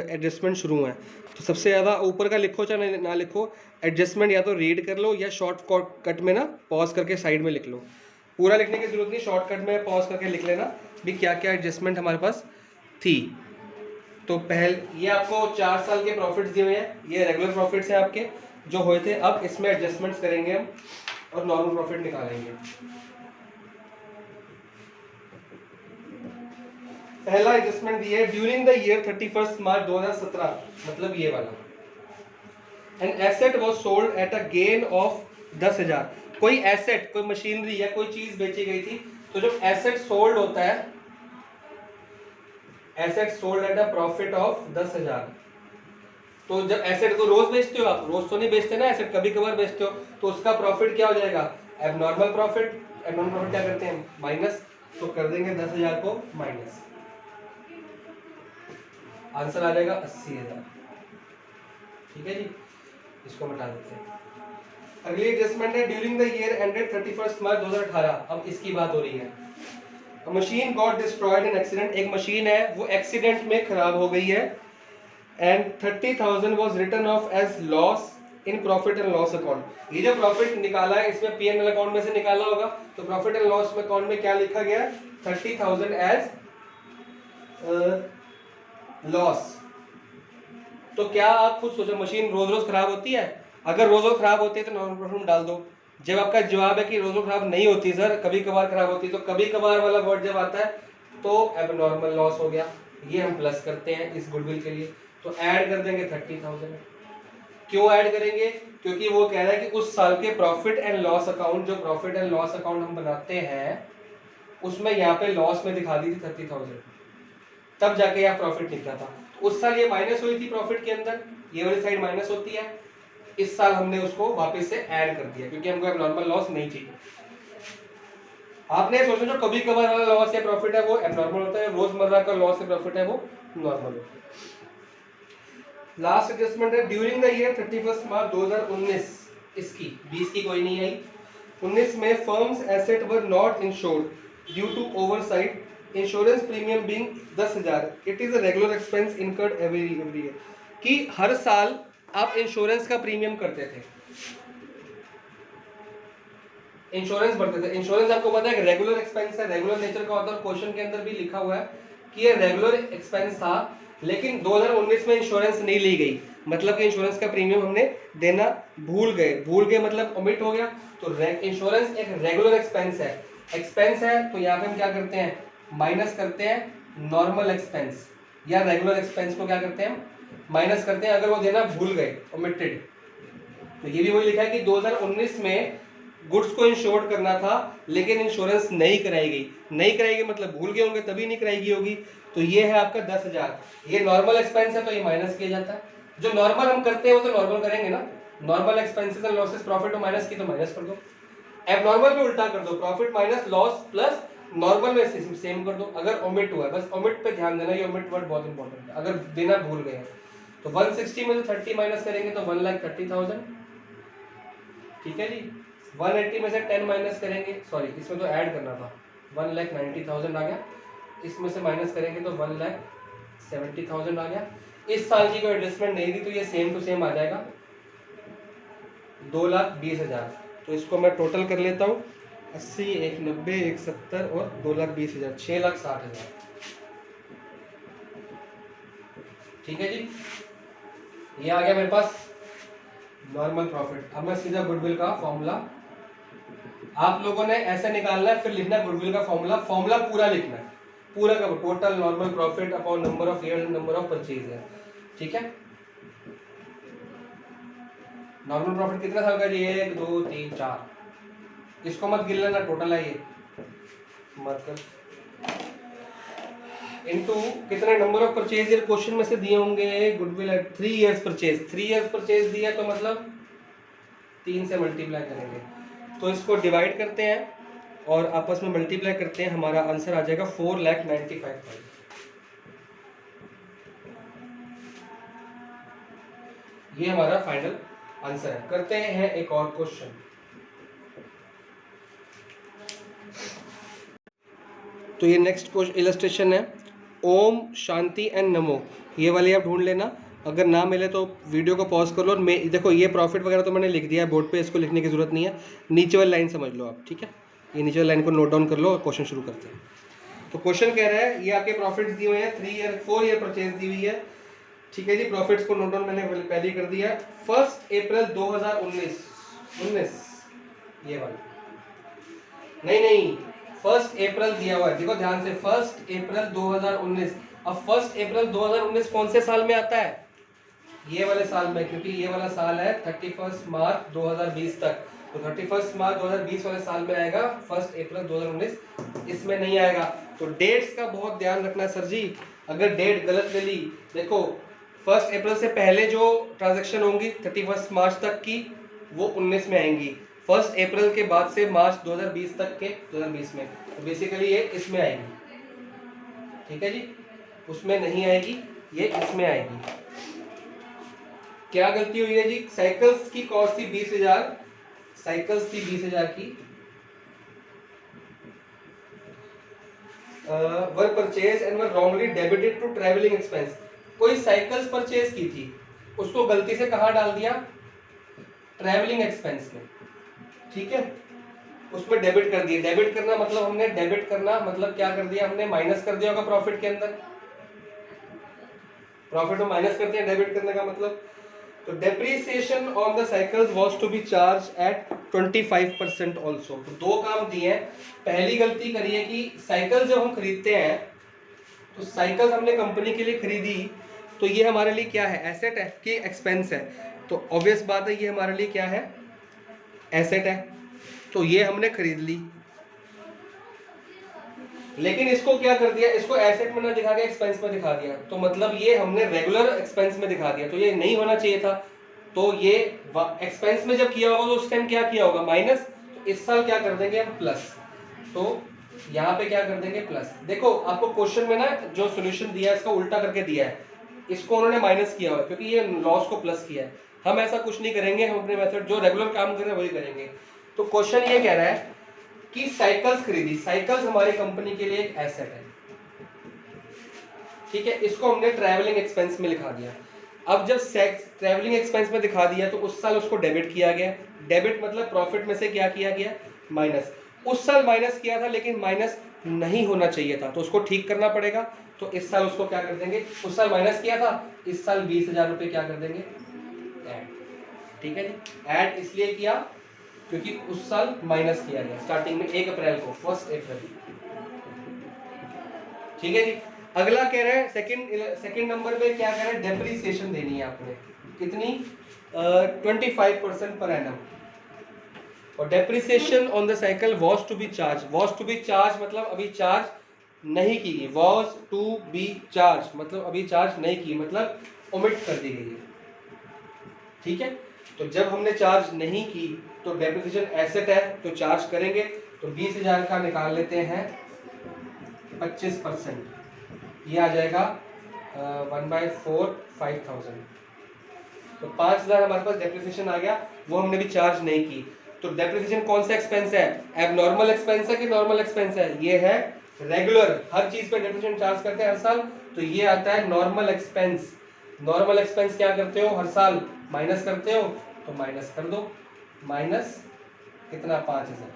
एडजस्टमेंट शुरू है। तो सबसे ज़्यादा ऊपर का लिखो चाहे ना लिखो, एडजस्टमेंट या तो रीड कर लो या शॉर्ट कट में ना पॉज करके साइड में लिख लो। पूरा लिखने की जरूरत नहीं, शॉर्टकट में पॉज करके लिख लेना भी क्या क्या एडजस्टमेंट हमारे पास थी। तो ये आपको 4 साल के प्रॉफिट्स दिए हुए हैं, ये रेगुलर प्रॉफिट्स हैं आपके जो हुए थे। अब इसमें एडजस्टमेंट्स करेंगे हम और नॉर्मल प्रॉफिट निकालेंगे। पहला एडजस्टमेंट दिया है ड्यूरिंग द ईयर 31 मार्च 2017, मतलब ये वाला। An asset was sold at a gain of 10,000। कोई एसेट, कोई मशीनरी या कोई चीज बेची गई थी। तो जब एसेट सोल्ड होता है, asset sold at a profit of 10,000। तो जब एसेट को रोज बेचते हो आप, रोज तो नहीं बेचते ना एसेट, कभी कभार बेचते हो, तो उसका प्रॉफिट क्या हो जाएगा? Abnormal profit. एबनॉर्मल प्रॉफिट क्या करते हैं? माइनस। तो कर देंगे 10,000 को माइनस, आंसर आ जाएगा 80,000। ठीक है जी, इसको मिटा देते हैं। अगली एडजस्टमेंट है during the year ended 31 March 2018। अब इसकी बात हो रही है। Machine got destroyed in accident, एक मशीन है वो एक्सीडेंट में खराब हो गई है, and 30,000 was written off as loss in profit and loss account. ये जो प्रॉफिट निकाला है इसमें P&L अकाउंट में से निकाला होगा, तो प्रॉफिट एंड लॉस अकाउंट में क्या लिखा गया? 30,000 एज लॉस। तो क्या आप खुद सोचो, मशीन रोज रोज खराब होती है? अगर रोज रोज खराब होती है तो नॉर्मल प्रॉफिट में डाल दो। जब आपका जवाब है कि रोज रोज खराब नहीं होती सर, कभी कभार खराब होती है, तो कभी कभार वाला वर्ड जब आता है तो एबनॉर्मल लॉस हो गया। ये हम प्लस करते हैं इस गुडविल के लिए, तो ऐड कर देंगे 30,000। क्यों ऐड करेंगे? क्योंकि वो कह रहा है कि उस साल के प्रॉफिट एंड लॉस अकाउंट, जो प्रॉफिट एंड लॉस अकाउंट हम बनाते हैं उसमें यहाँ पे लॉस में दिखा दी थी 30,000, तब जाके यहाँ प्रॉफिट निकला था। उस साल ये माइनस हुई थी प्रॉफिट के अंदर, ये वाली साइड माइनस होती है। इस साल हमने उसको वापस से ऐड कर दिया क्योंकि हमको एबनॉर्मल लॉस नहीं चाहिए। आपने सोचा जो कभी कभार वाला लॉस या प्रॉफिट है वो एबनॉर्मल होता है, रोजमर्रा का लॉस या प्रॉफिट है वो नॉर्मल होता है। लास्ट एडजस्टमेंट है ड्यूरिंग द ईयर 31 मार्च 2019, इसकी 20 की कोई नहीं आई। 19 में firm's asset were not insured due to oversight, insurance premium being 10,000, it is a regular expense incurred every year. कि हर साल आप इंश्योरेंस का प्रीमियम करते थे, इंश्योरेंस भरते थे। इंश्योरेंस आपको पता है रेगुलर एक्सपेंस है, रेगुलर नेचर का होता है। क्वेश्चन के अंदर भी लिखा हुआ है कि ये रेगुलर एक्सपेंस था, लेकिन 2019 में इंश्योरेंस नहीं ली गई, मतलब कि इंश्योरेंस का प्रीमियम हमने देना भूल गए मतलब ओमिट हो गया। तो इंश्योरेंस एक रेगुलर एक्सपेंस है, तो यहाँ पे हम क्या करते हैं, माइनस करते हैं नॉर्मल एक्सपेंस, या रेगुलर एक्सपेंस को क्या करते हैं, माइनस करते हैं अगर वो देना भूल गए, ओमिटेड। तो ये भी वही लिखा है कि 2019 में गुड्स को इंश्योर करना था, लेकिन इंश्योरेंस नहीं कराई गई मतलब भूल गए होंगे तभी नहीं कराई गई होगी। तो ये है आपका 10,000, ये नॉर्मल एक्सपेंस है तो ये माइनस किया जाता है। जो नॉर्मल हम करते हैं वो तो नॉर्मल करेंगे ना, normal expenses and losses profit और माइनस की तो माइनस कर दो, एबनॉर्मल में उल्टा कर दो, profit minus loss plus normal में सेम कर दो। अगर ओमिट हुआ है, बस ओमिट पे ध्यान देना, ये ओमिट वर्ड बहुत इंपॉर्टेंट है, अगर देना भूल गए हैं तो 160 में से 30 माइनस करेंगे तो 1,30,000, ठीक है जी। 180 में से 10 माइनस करेंगे, सॉरी इसमें तो ऐड करना था, 1,90,000 आ गया, इसमें से माइनस करेंगे तो 1,70,000 आ गया। इस साल की कोई एडजस्टमेंट नहीं थी तो ये सेम टू सेम आ जाएगा 2,20,000। तो इसको मैं टोटल कर लेता हूँ, 80, 190, 170 और 2,20,000, 6,60,000, ठीक है जी। ये आ गया मेरे पास नॉर्मल प्रॉफिट। अब मैं सीधा गुडविल का फॉर्मूला, आप लोगों ने ऐसे निकालना है, फिर लिखना है गुडविल का फॉर्मूला पूरा लिखना है, पूरा का total normal profit upon number of years number of purchase है, ठीक है। नॉर्मल प्रॉफिट कितना था अगर ये 1 2 3 4, इसको मत गिन लेना, टोटल है ये, मतलब इनटू कितने नंबर ऑफ परचेज ये क्वेश्चन में से दिए होंगे, गुडविल एट 3 इयर्स परचेज दिया तो मतलब 3 से मल्टीप्लाई करेंगे, तो इसको डिवाइड करते हैं और आपस में मल्टीप्लाई करते हैं, हमारा आंसर आ जाएगा 4,95,000। ये हमारा फाइनल आंसर है। करते हैं एक और क्वेश्चन। तो ये नेक्स्ट इलस्ट्रेशन है, ओम शांति एंड नमो, ये वाली आप ढूंढ लेना, अगर ना मिले तो वीडियो को पॉज कर लो। और मैं देखो ये प्रॉफिट वगैरह तो मैंने लिख दिया है बोर्ड पे, इसको लिखने की जरूरत नहीं है, नीचे वाली लाइन समझ लो आप, ठीक है। ये नीचे वाली लाइन को नोट डाउन कर लो और क्वेश्चन शुरू करते हैं। तो क्वेश्चन कह रहा है, ये आपके प्रॉफिट्स दिए हुए हैं, 4 ईयर परचेज दी हुई है, ठीक है जी। प्रॉफिट्स को नोट डाउन मैंने पहले ही कर दिया। 1 अप्रैल 2019, ये वाला नहीं 1 अप्रैल दिया हुआ है, देखो ध्यान से, 1 अप्रैल 2019। अब 1 अप्रैल 2019 कौन से साल में आता है, ये वाले साल में, क्योंकि ये वाला साल है 31 मार्च 2020 तक, तो 31 मार्च 2020 वाले साल में आएगा 1 अप्रैल 2019, इसमें नहीं आएगा। तो डेट्स का बहुत ध्यान रखना सर जी, अगर डेट गलत ले ली, देखो 1 अप्रैल से पहले जो ट्रांजैक्शन होंगी 31 मार्च तक की वो 19 में आएंगी, 1 अप्रैल के बाद से मार्च 2020 तक के 2020 में, तो बेसिकली ये इसमें आएगी, ठीक है जी, उसमें नहीं आएगी, ये इसमें आएगी। क्या गलती हुई है जी, साइकिल्स की कॉस्ट थी 20,000, साइकिल्स थी 20,000 की, were purchase and were wrongly debited to travelling expense. कोई साइकिल्स परचेज की थी, उसको गलती से कहाँ डाल दिया, ट्रैवलिंग एक्सपेंस में, ठीक है, उसमें डेबिट कर दिया। डेबिट करना मतलब हमने डेबिट करना मतलब क्या कर दिया, हमने माइनस कर दिया होगा प्रॉफिट के अंदर, प्रॉफिट में माइनस करते हैं डेबिट करने का मतलब। तो depreciation on the cycles was to be charge at 25% also. तो दो काम दिए हैं, पहली गलती करी है कि साइकिल जब हम खरीदते हैं तो साइकिल हमने कंपनी के लिए खरीदी, तो ये हमारे लिए क्या है, एसेट है कि एक्सपेंस है, तो ऑब्वियस बात है ये हमारे लिए क्या है, एसेट है, तो ये हमने खरीद ली। लेकिन इसको क्या कर दिया, इसको एसेट में ना दिखा के एक्सपेंस में दिखा दिया, तो मतलब ये हमने रेगुलर एक्सपेंस में दिखा दिया, तो ये नहीं होना चाहिए था। तो ये एक्सपेंस में जब किया होगा तो उस टाइम क्या किया होगा, माइनस, तो इस साल क्या कर देंगे हम, प्लस। तो यहाँ पे क्या कर देंगे, प्लस। देखो आपको क्वेश्चन में ना जो सोल्यूशन दिया है इसका उल्टा करके दिया है, इसको उन्होंने माइनस किया हुआ है क्योंकि ये लॉस को प्लस किया है। हम ऐसा कुछ नहीं करेंगे, हम अपने मेथड जो रेगुलर काम कर रहे हैं वही करेंगे। तो क्वेश्चन ये कह रहा है कि साइकिल्स खरीदी, साइकिल्स हमारी कंपनी के लिए एक एसेट है, ठीक है, इसको हमने ट्रैवलिंग एक्सपेंस में लिखा दिया। अब जब ट्रैवलिंग एक्सपेंस में दिखा दिया तो उस साल उसको डेबिट किया गया। डेबिट मतलब प्रॉफिट में से क्या किया गया, माइनस। उस साल माइनस किया था लेकिन माइनस नहीं होना चाहिए था, तो उसको ठीक करना पड़ेगा। तो इस साल उसको क्या कर देंगे, उस साल माइनस किया था, इस साल 20,000 रुपये क्या कर देंगे, ऐड। ठीक है जी, ऐड इसलिए किया क्योंकि उस साल माइनस किया गया स्टार्टिंग में 1 अप्रैल को, 1 अप्रैल। ठीक है जी। अगला कह रहे हैं सेकंड नंबर पे क्या कह रहे हैं, डेप्रिसिएशन देनी है आपने, कितनी, 25% पर एनम। और depreciation on the cycle was to be charge मतलब अभी चार्ज नहीं की गई, वाज टू बी चार्ज मतलब अभी चार्ज नहीं की, मतलब ओमिट कर दी गई है। ठीक है, तो जब हमने चार्ज नहीं की तो डेप्रिसिएशन एसेट है तो चार्ज करेंगे। तो 20,000 का निकाल लेते हैं 25%, ये आ जाएगा 1/4 5,000। तो 5,000 हमारे पास डेप्रिसिएशन आ गया, वो हमने भी चार्ज नहीं की। तो डेप्रिसिएशन कौन सा एक्सपेंस है, एबनॉर्मल एक्सपेंस है कि नॉर्मल एक्सपेंस है, ये है रेगुलर, हर चीज पे डेप्रिसिएशन चार्ज करते हैं हर साल, तो ये आता है नॉर्मल एक्सपेंस। नॉर्मल एक्सपेंस क्या करते हो, हर साल माइनस करते हो, तो माइनस कर दो, माइनस कितना, 5,000।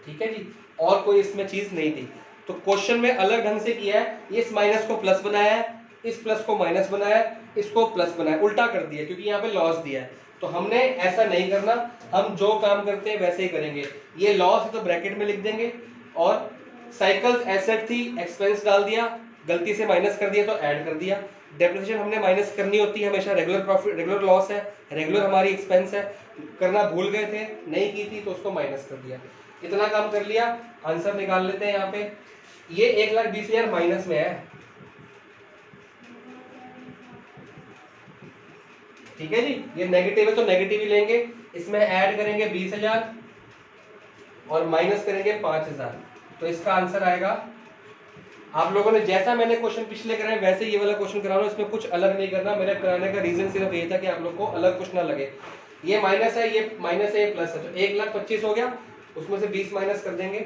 ठीक है जी, और कोई इसमें चीज नहीं थी। तो क्वेश्चन में अलग ढंग से किया है, इस माइनस को प्लस बनाया है, इस प्लस को माइनस बनाया है, इसको प्लस बनाया, उल्टा कर दिया क्योंकि यहाँ पे लॉस दिया है। तो हमने ऐसा नहीं करना, हम जो काम करते हैं वैसे ही करेंगे। ये लॉस है तो ब्रैकेट में लिख देंगे, और साइकिल्स एसेट थी, एक्सपेंस डाल दिया, गलती से माइनस कर दिया तो ऐड कर दिया। डेप्रिसिएशन हमने माइनस करनी होती है हमेशा, रेगुलर प्रॉफिट, रेगुलर लॉस है, रेगुलर हमारी एक्सपेंस है, करना भूल गए थे, नहीं की थी तो उसको माइनस कर दिया। इतना काम कर लिया, आंसर निकाल लेते हैं। यहाँ पे ये 1,20,000 माइनस में है। ठीक है जी, ये नेगेटिव है तो नेगेटिव ही लेंगे, इसमें ऐड करेंगे 20,000 और माइनस करेंगे 5,000, तो इसका आंसर आएगा, आप लोगों ने जैसा मैंने क्वेश्चन पिछले कराए वैसे ये वाला क्वेश्चन करा लो, इसमें कुछ अलग नहीं करना। मेरे कराने का रीजन सिर्फ ये था कि आप लोग को अलग कुछ ना लगे। ये माइनस है, ये माइनस है, ये प्लस है, तो 1,25,000 हो गया, उसमें से 20 माइनस कर देंगे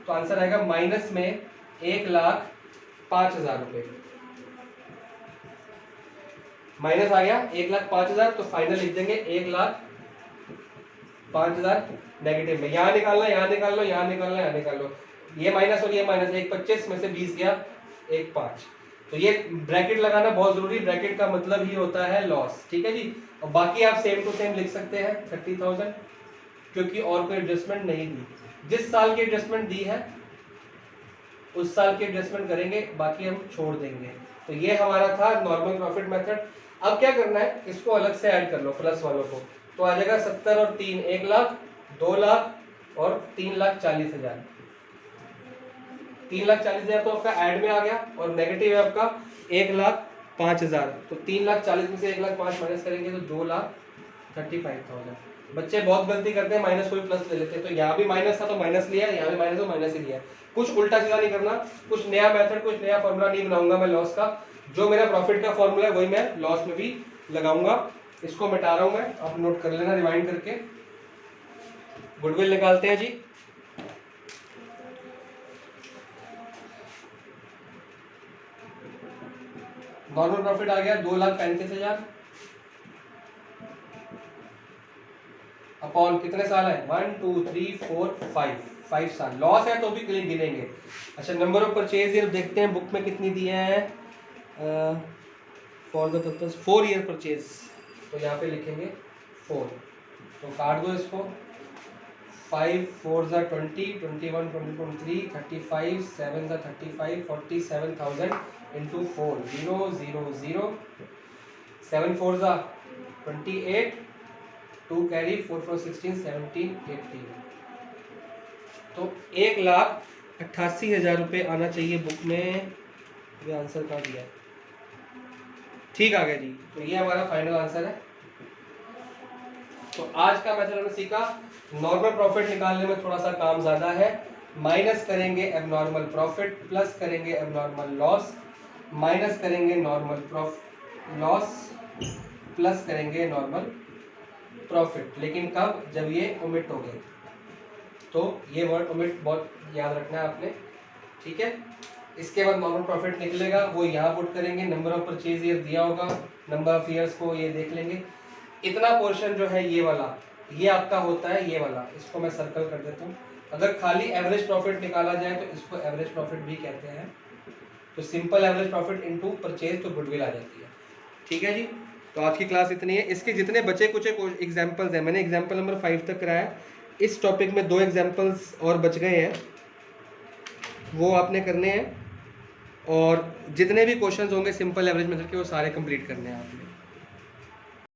तो आंसर आएगा माइनस में 1,05,000 रुपए। माइनस आ गया 1,05,000, तो फाइनल लिख देंगे 1,05,000 नेगेटिव में। यहाँ निकालना, यहाँ निकाल लो, यहाँ निकालना, यहाँ निकाल लो, ये माइनस और ये माइनस, 1,25 में से 20 गया 1,5। तो ये ब्रैकेट लगाना बहुत जरूरी, ब्रैकेट का मतलब ही होता है लॉस। ठीक है जी, और बाकी आप सेम टू सेम लिख सकते हैं 30,000, क्योंकि और कोई एडजस्टमेंट नहीं दी। जिस साल की एडजस्टमेंट दी है उस साल की एडजस्टमेंट करेंगे, बाकी हम छोड़ देंगे। तो ये हमारा था नॉर्मल प्रॉफिट मेथड। अब क्या करना है, इसको अलग से ऐड कर लो प्लस वालों को, तो आ जाएगा 70 और 3 1 लाख, 2 लाख और 3,40,000। 3,40,000 तो आपका ऐड में आ गया, और नेगेटिव है आपका 1,05,000। तो 3,40,000 में से 1,05,000 माइनस करेंगे तो 2,35,000। बच्चे बहुत गलती करते हैं, माइनस को भी प्लस ले लेते हैं। तो यहाँ भी माइनस था तो माइनस लिया, यहाँ भी माइनस तो माइनस ही लिया। कुछ उल्टा सीधा नहीं करना, कुछ नया मेथड, कुछ नया फॉर्मूला नहीं बनाऊंगा मैं लॉस का। जो मेरा प्रॉफिट का फॉर्मूला है वही मैं लॉस में भी लगाऊंगा। इसको मिटा रहा हूं मैं, आप नोट कर लेना रिवाइंड करके। गुडविल निकालते हैं जी। नॉर्मल प्रॉफिट आ गया 2,35,000 अपॉन कितने साल है, 1 2 3 4 5 साल। लॉस है तो भी गिनेंगे। अच्छा, नंबर ऑफ परचेज ईयर देखते हैं बुक में कितनी दी है, for the purpose 4 year purchase, तो यहाँ पे लिखेंगे 4, तो काट दो इसको। 5 4 ज़ा 20, 21 23 35, 7 ज़ा 35, 47,000 इंटू 4, 0 0 0, 7 4 ज़ा 28, 2 कैरी, 4 4 16, 17 18, तो 1,88,000 रुपये आना चाहिए बुक में। ये आंसर का दिया है, ठीक आ गया जी। तो ये हमारा फाइनल आंसर है। तो आज का मेथड हमने सीखा, नॉर्मल प्रॉफिट निकालने में थोड़ा सा काम ज्यादा है, माइनस करेंगे एबनॉर्मल प्रॉफिट, प्लस करेंगे एबनॉर्मल लॉस, माइनस करेंगे नॉर्मल लॉस, प्लस करेंगे नॉर्मल प्रॉफिट। लेकिन कब, जब ये ओमिट हो गए। तो ये वर्ड ओमिट बहुत याद रखना है आपने, ठीक है। इसके बाद नॉर्मल प्रॉफिट निकलेगा, वो यहाँ पुट करेंगे, नंबर ऑफ परचेज ईयर दिया होगा, नंबर ऑफ ईयर्स को ये देख लेंगे। इतना पोर्शन जो है ये वाला, ये आपका होता है ये वाला, इसको मैं सर्कल कर देता हूँ। अगर खाली एवरेज प्रॉफिट निकाला जाए तो इसको एवरेज प्रॉफिट भी कहते हैं। तो simple average profit into purchase तो गुडविल आ जाती है। ठीक है जी, तो आज की क्लास इतनी है। इसके जितने बचे कुछ एग्जाम्पल्स हैं, मैंने एग्जाम्पल नंबर 5 तक कराया, इस टॉपिक में 2 एग्जाम्पल्स और बच गए हैं, वो आपने करने हैं, और जितने भी क्वेश्चंस होंगे सिंपल एवरेज मेथड के वो सारे कंप्लीट करने हैं आपने।